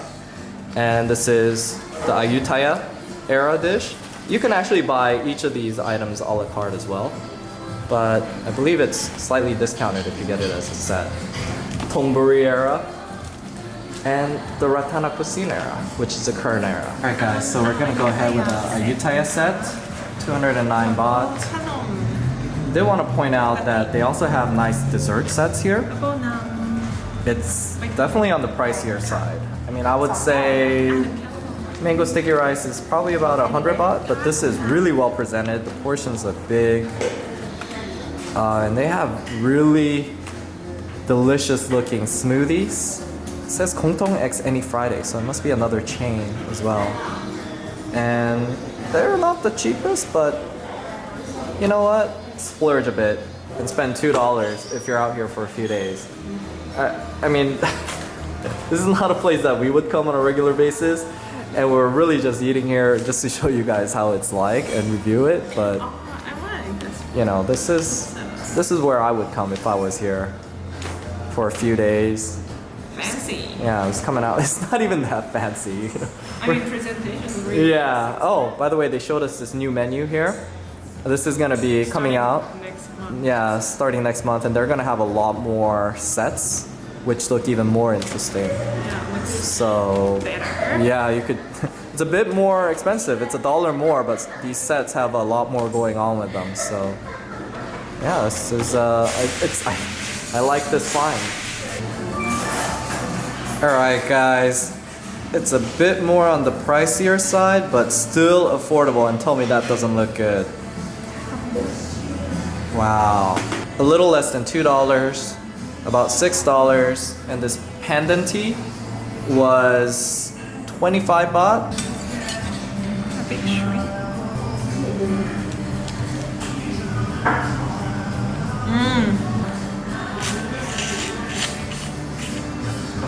And this is the Ayutthaya era dish. You can actually buy each of these items a la carte as well, but I believe it's slightly discounted if you get it as a set. Thonburi era and the Ratana Cuisine era, which is the current era. Alright guys, so we're gonna go ahead with the Ayutthaya set, 209 baht. They want to point out that they also have nice dessert sets here. It's definitely on the pricier side. I mean, I would say mango sticky rice is probably about 100 baht, but this is really well presented. The portions look big. And they have really delicious looking smoothies. It says Kongtong X Any Friday, so it must be another chain as well. And they're not the cheapest, but you know what? Splurge a bit and spend $2 if you're out here for a few days. I mean, this is not a place that we would come on a regular basis, and we're really just eating here just to show you guys how it's like and review it. But you know, this is where I would come if I was here for a few days. Fancy. Yeah, it's coming out. It's not even that fancy. You know? I mean, presentation. Really Yeah. Oh, by the way, they showed us this new menu here. This is gonna be coming out. Next month. Yeah, starting next month, and they're gonna have a lot more sets, which look even more interesting. Yeah, looks So better. yeah, you could. It's a bit more expensive. It's $1 more, but these sets have a lot more going on with them. So yeah, this is I like this find. All right, guys. It's a bit more on the pricier side, but still affordable. And tell me that doesn't look good. Wow. A little less than $2, about $6, and this pandan tea was 25 baht. A big shrimp.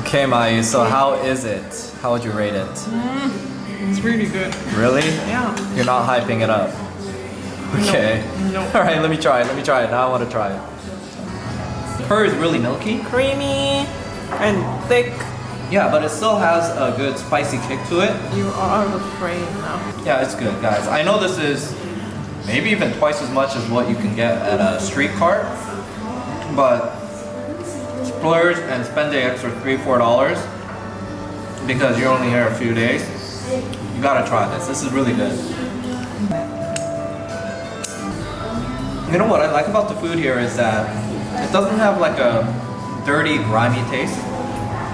Okay, Mayu, so how is it? How would you rate it? It's really good. Really? Yeah. You're not hyping it up. Okay. No. All right, let me try it. Now I want to try it. The curry is really milky. Creamy and thick. Yeah, but it still has a good spicy kick to it. You are afraid now. Yeah, it's good, guys. I know this is maybe even twice as much as what you can get at a street cart, but splurge and spend the extra $3-4 because you're only here a few days. You gotta try this. This is really good. You know what I like about the food here is that it doesn't have like a dirty, grimy taste,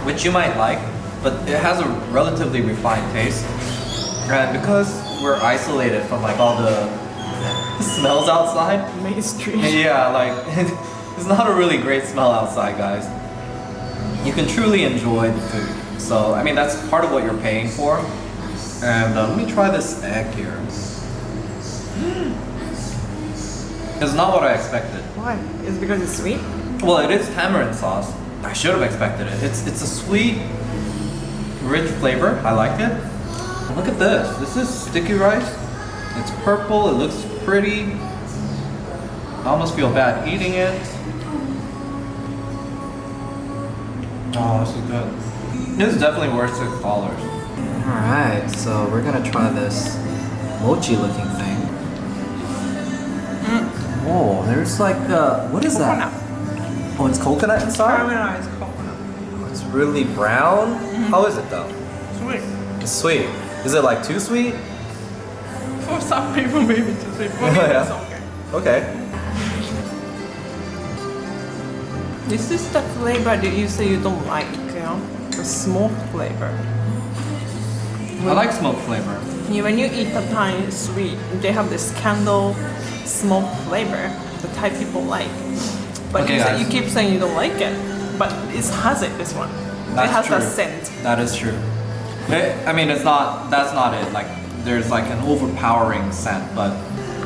which you might like, but it has a relatively refined taste. And because we're isolated from like all the smells outside, Main Street. yeah, like it's not a really great smell outside, guys. You can truly enjoy the food. So, I mean, that's part of what you're paying for. And let me try this egg here. It's not what I expected. Why? Is it because it's sweet? Well, it is tamarind sauce. I should have expected it. It's a sweet, rich flavor. I like it. Look at this. This is sticky rice. It's purple. It looks pretty. I almost feel bad eating it. Oh, this is good. This is definitely worth $6. Alright, so we're gonna try this mochi looking thing. Whoa, there's like, what is that? Coconut. Oh, it's coconut inside? Caramelized coconut. Oh, it's really brown. How is it though? Sweet. It's sweet. Is it like too sweet? For some people, maybe too sweet. For me, Yeah. it's okay. Okay. This is the flavor that you say you don't like, you know? The smoke flavor. I like smoke flavor. When you eat the Thai sweet, they have this candle smoke flavor, the Thai people like. But Okay, you, guys. you keep saying you don't like it. But it has it, this one. That's it has true. that scent. That is true. I mean, it's not. That's not it. Like, there's like an overpowering scent, but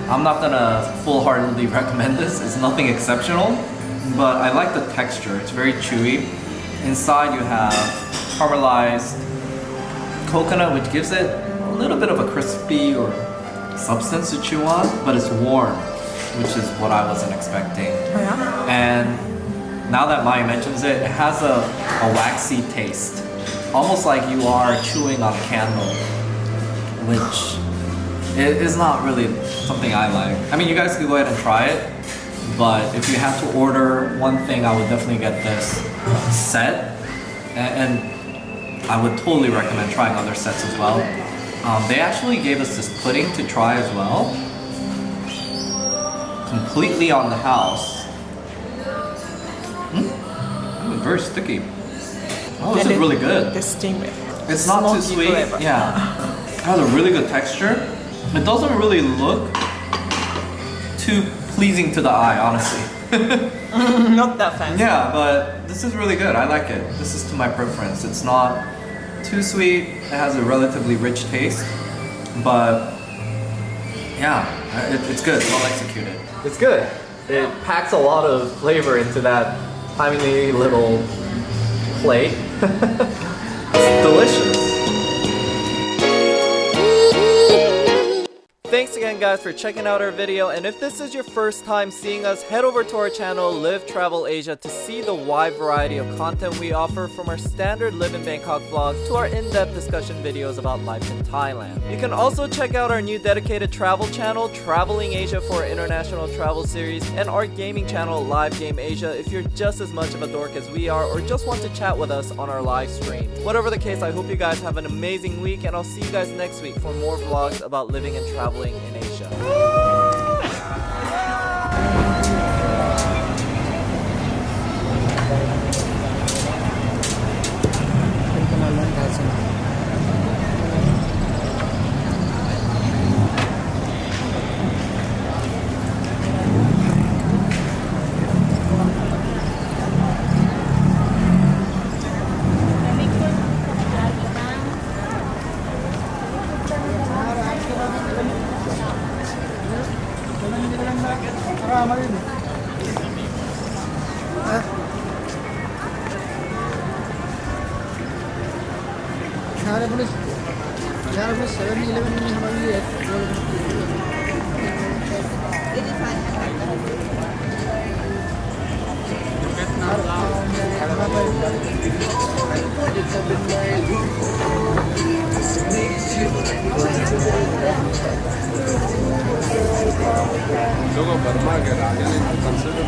I'm not gonna full-heartedly recommend this. It's nothing exceptional, but I like the texture. It's very chewy. Inside you have caramelized coconut, which gives it a little bit of a crispy or substance to chew on, but it's warm, which is what I wasn't expecting. Oh, yeah? And now that Maya mentions it, it has a waxy taste. Almost like you are chewing on a candle, which is not really something I like. I mean, you guys can go ahead and try it, but if you have to order one thing, I would definitely get this set. And I would totally recommend trying other sets as well. They actually gave us this pudding to try as well. Completely on the house. Ooh, very sticky. Oh, this is really good. They steam it. It's not too Smoky sweet. flavor. Yeah. It has a really good texture. It doesn't really look too pleasing to the eye, honestly. Not that fancy. Yeah, but this is really good. I like it. This is to my preference. It's not too sweet. It has a relatively rich taste, but yeah, it's good. Well executed. It's good. It packs a lot of flavor into that tiny little plate. It's delicious. Thanks again guys for checking out our video, and if this is your first time seeing us, head over to our channel Live Travel Asia to see the wide variety of content we offer, from our standard Live in Bangkok vlogs to our in-depth discussion videos about life in Thailand. You can also check out our new dedicated travel channel, Traveling Asia, for our international travel series, and our gaming channel, Live Game Asia, if you're just as much of a dork as we are or just want to chat with us on our live stream. Whatever the case, I hope you guys have an amazing week, and I'll see you guys next week for more vlogs about living and traveling in Asia. यार अपने 7-11 में हमारी लोगों Burma के राजा ने consider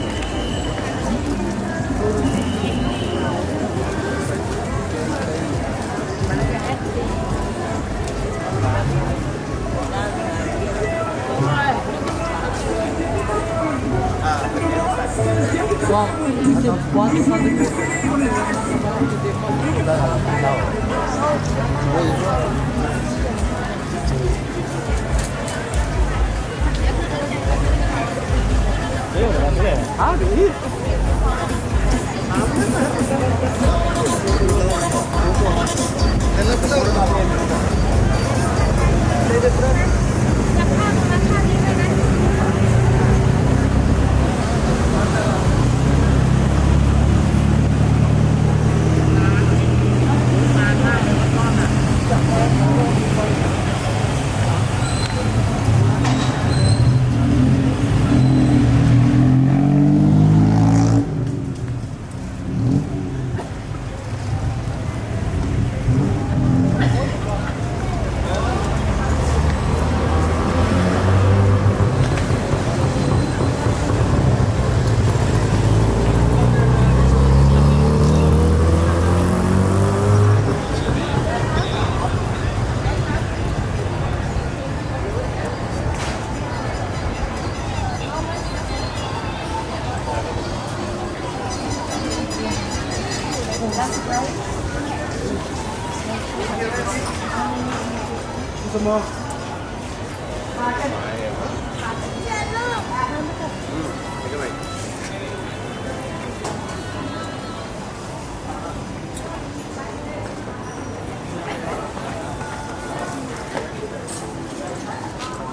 Semua.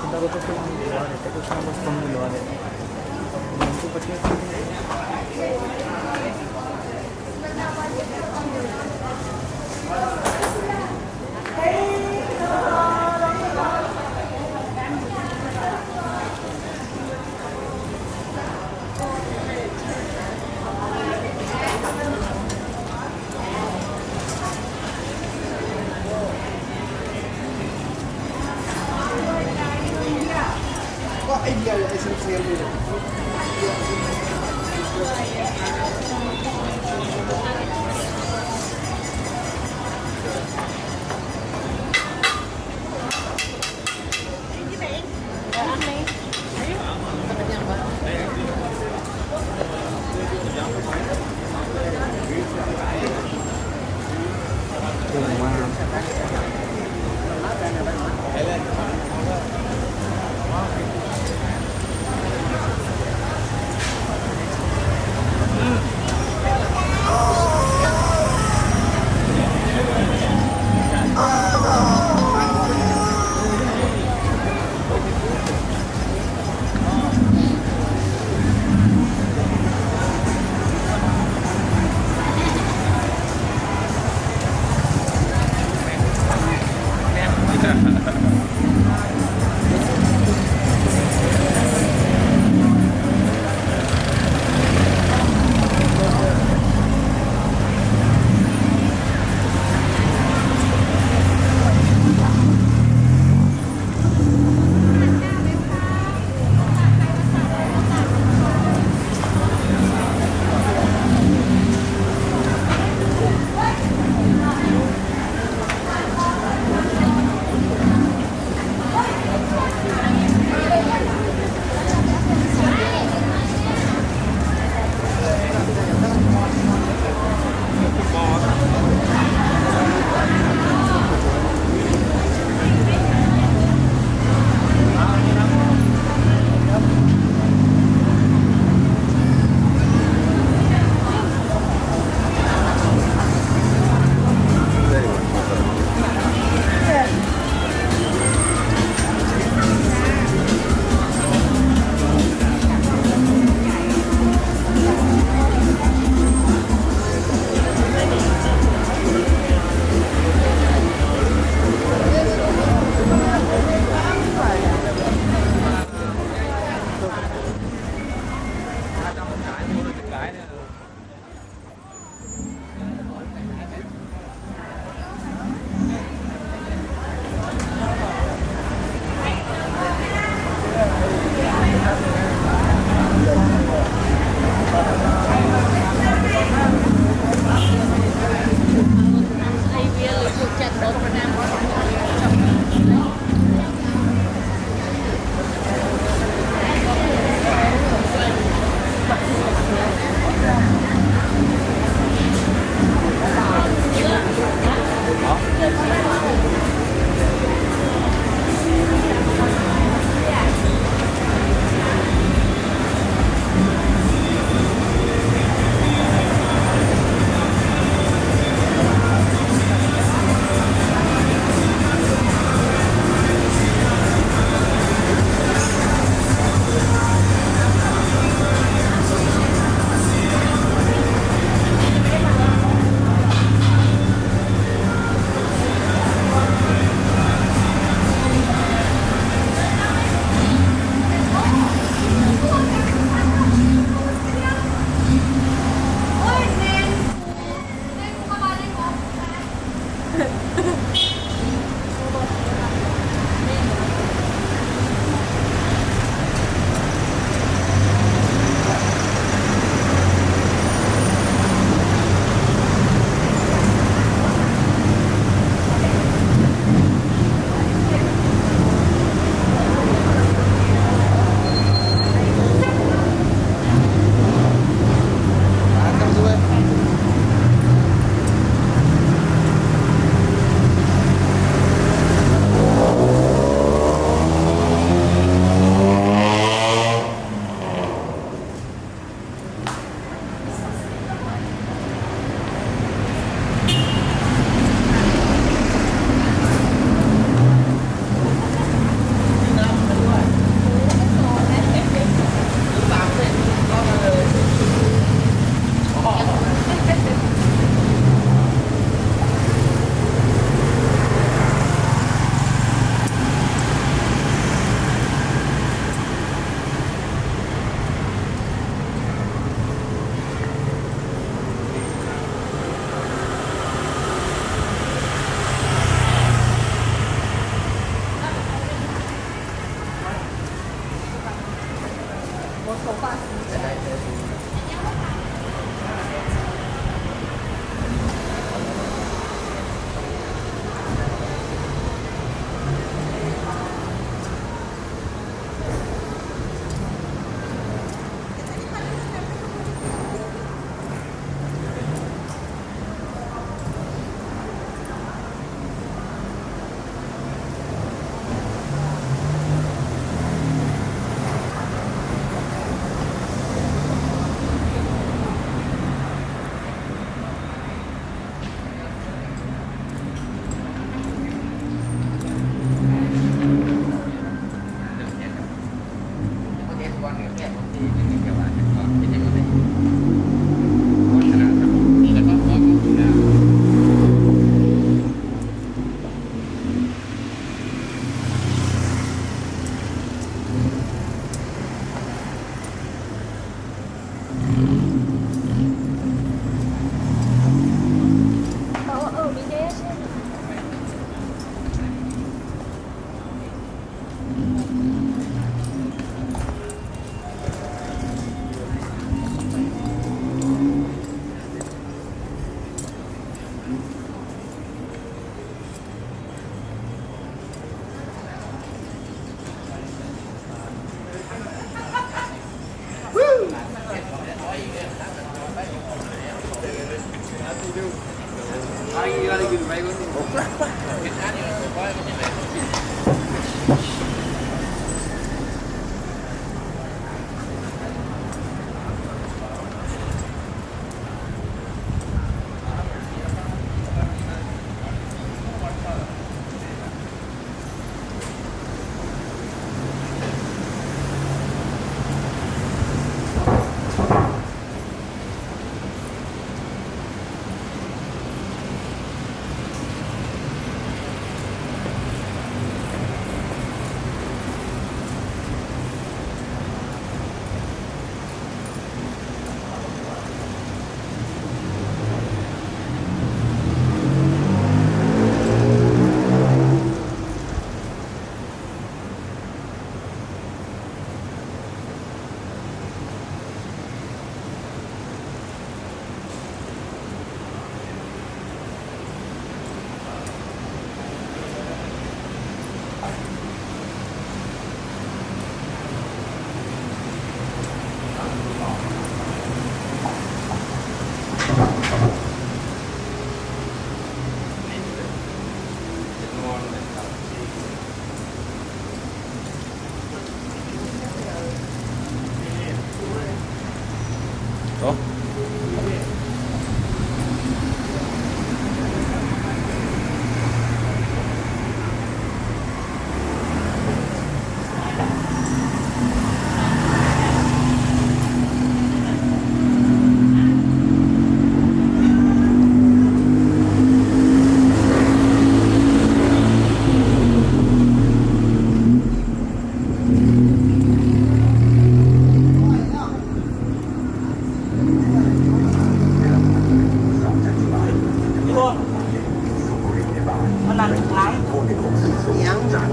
Kita ko to yung luar, ito sa mas pang luar. Ito pa siya. Wah, iya ya, saya dulu.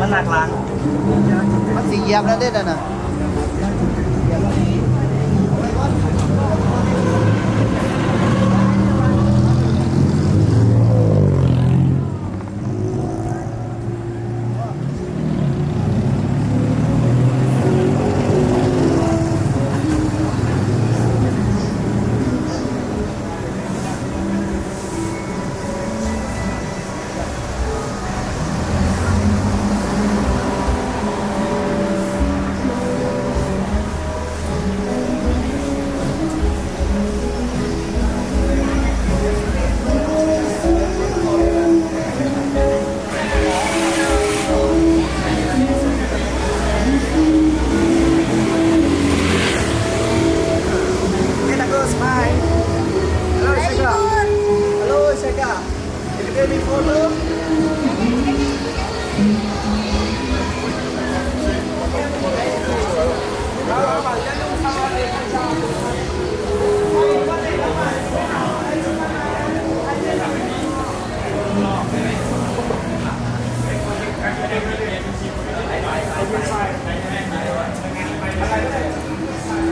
มันหนักหลังมันสีเยียบแล้วเด้อน่ะ เ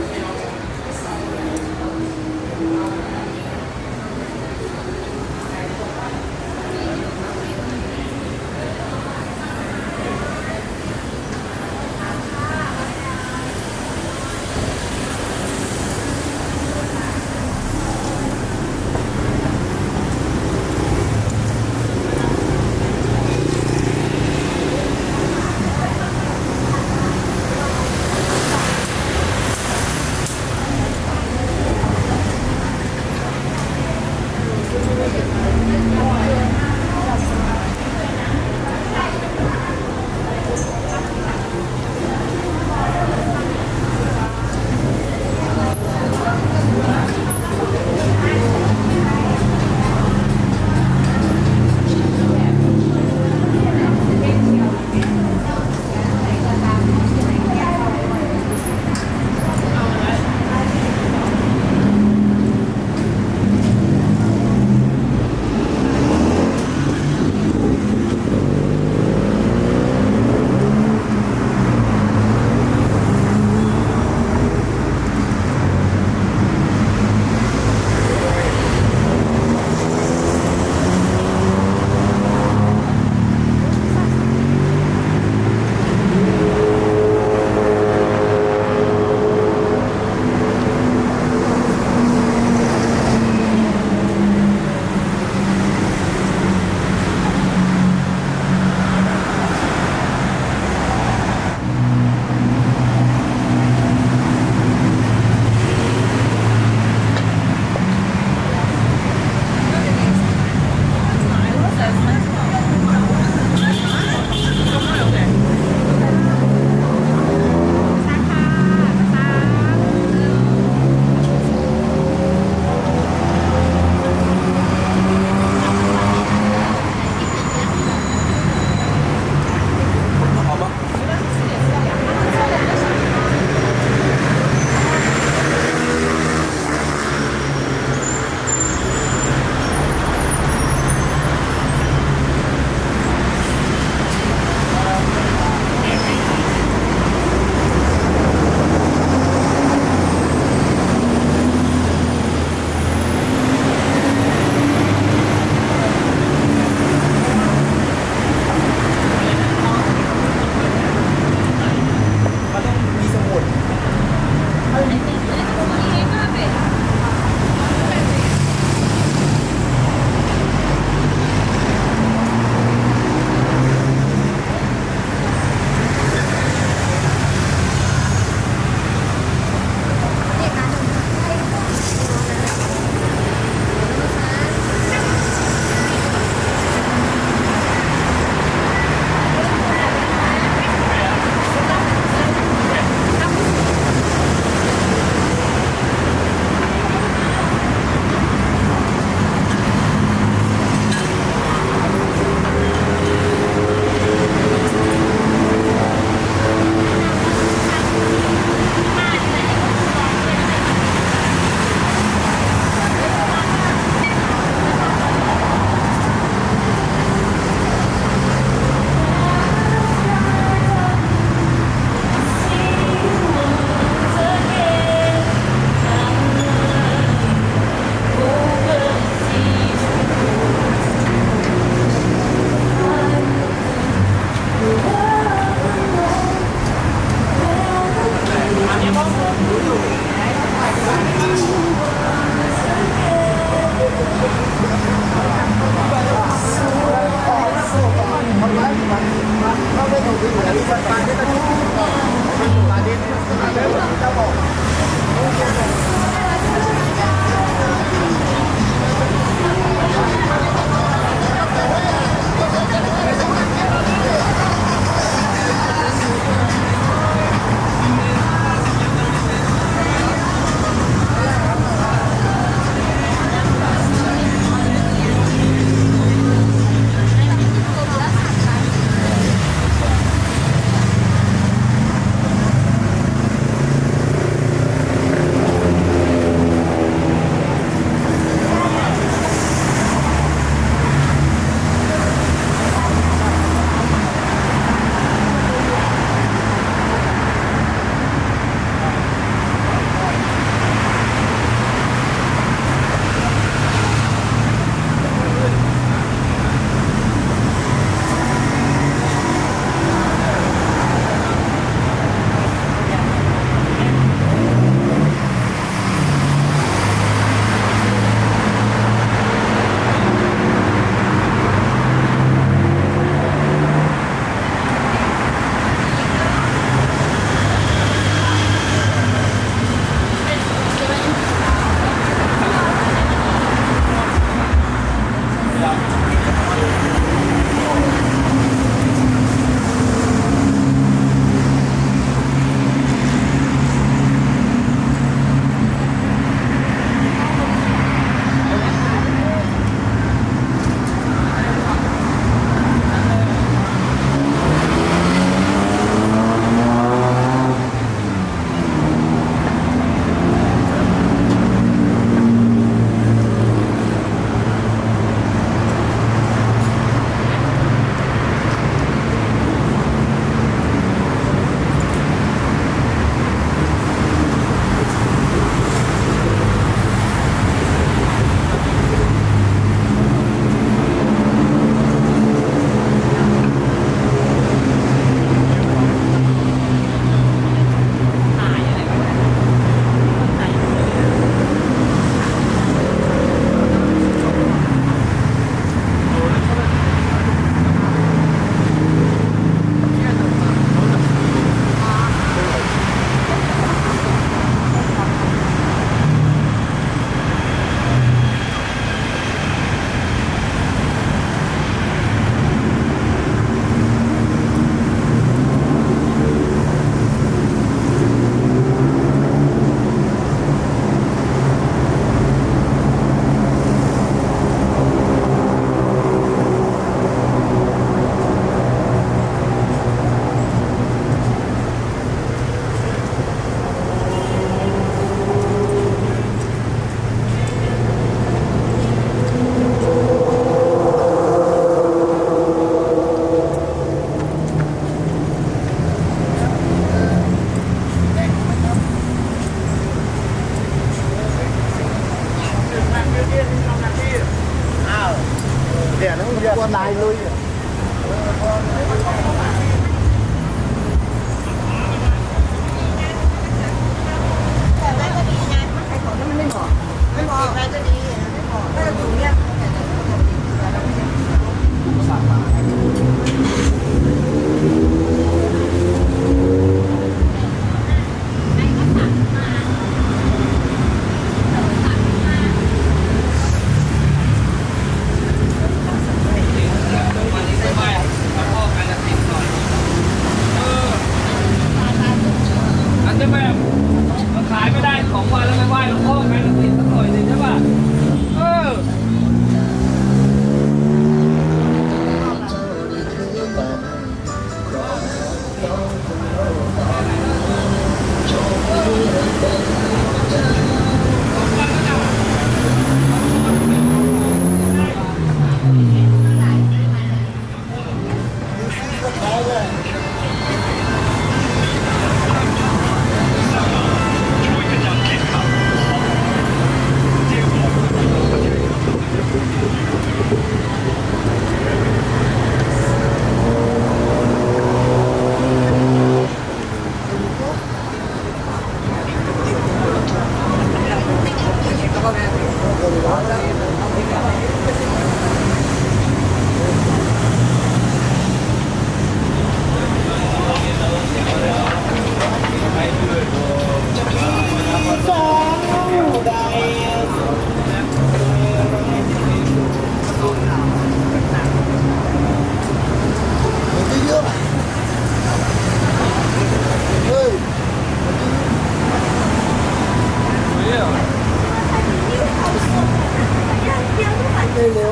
con lại lui.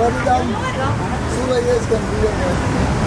Pratunam. Surveillance can be a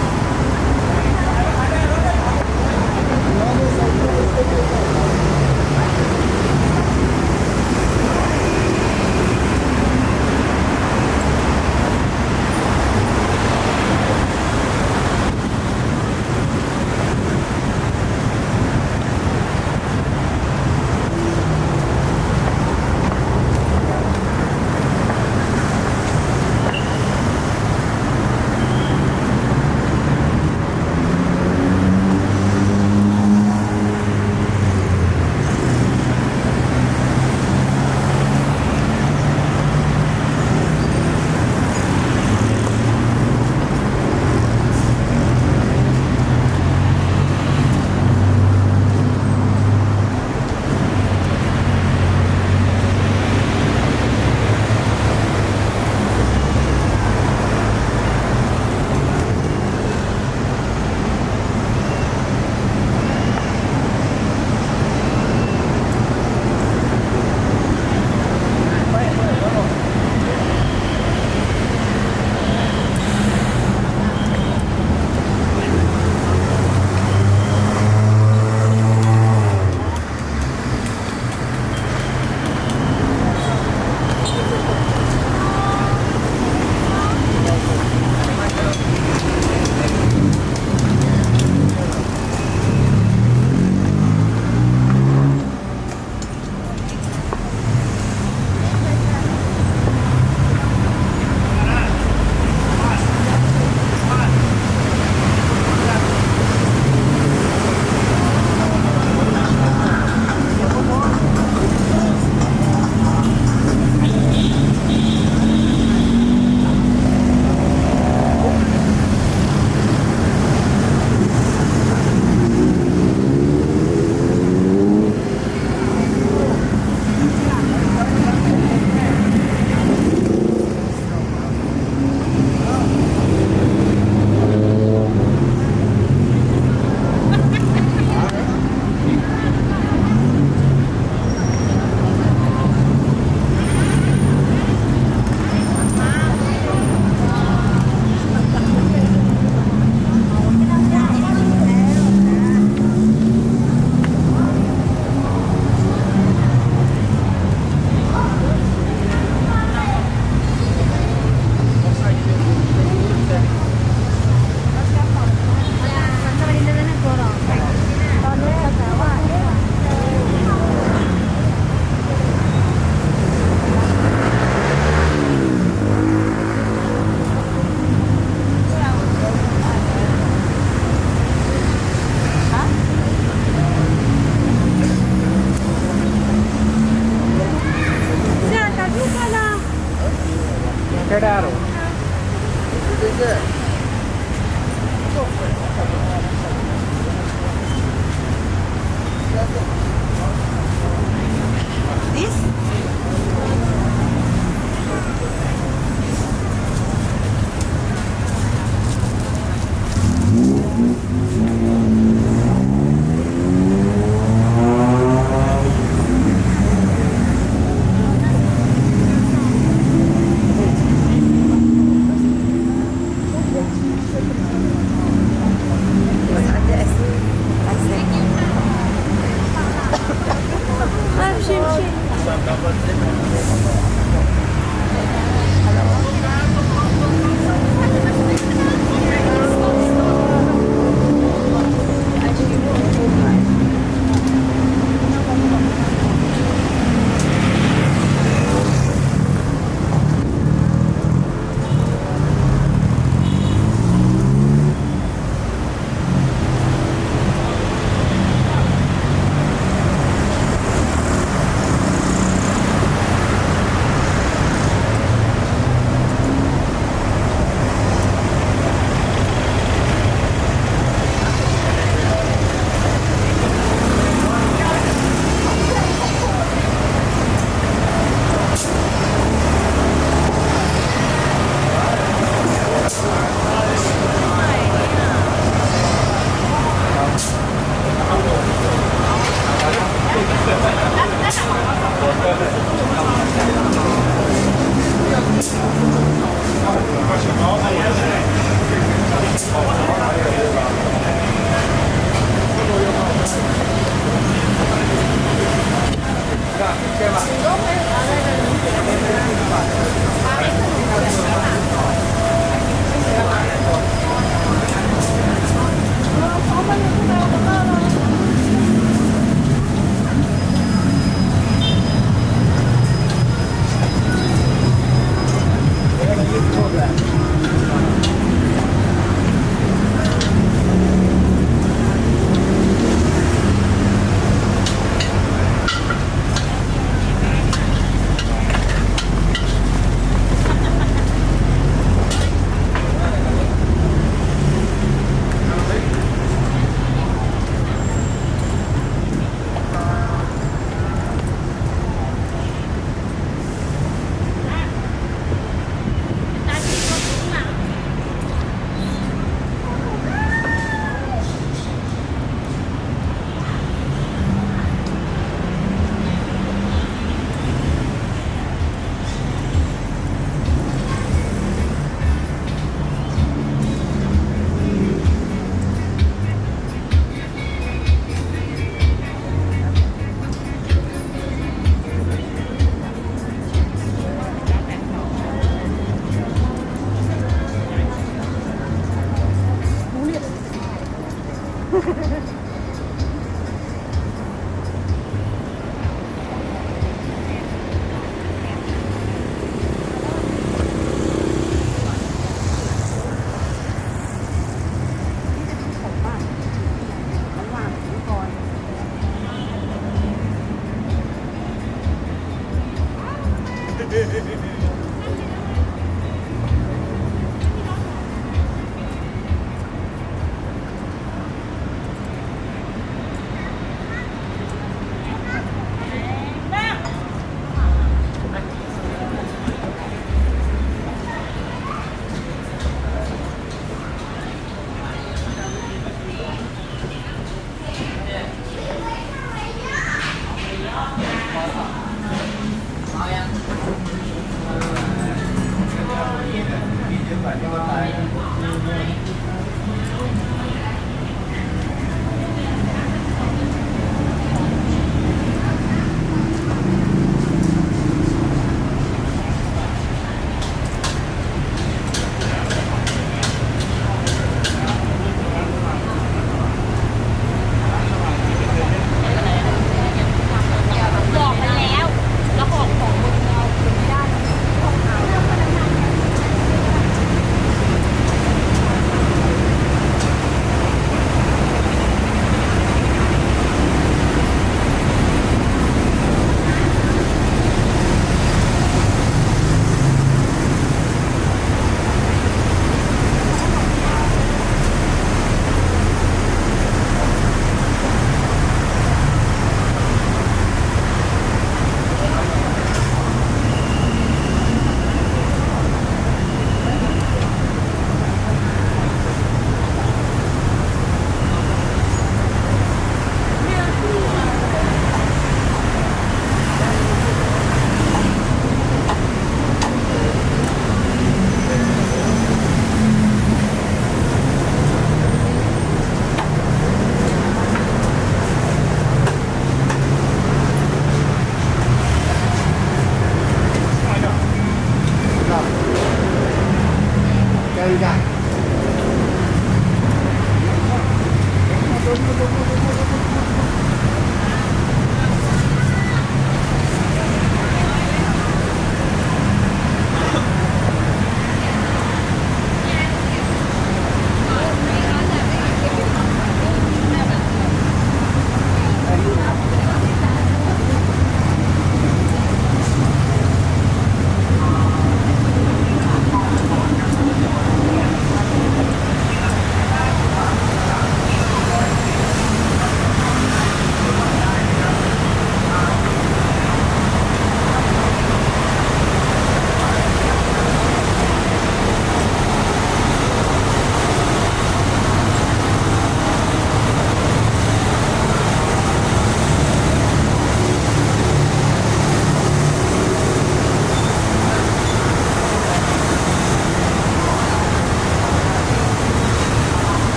อ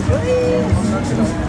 Guys!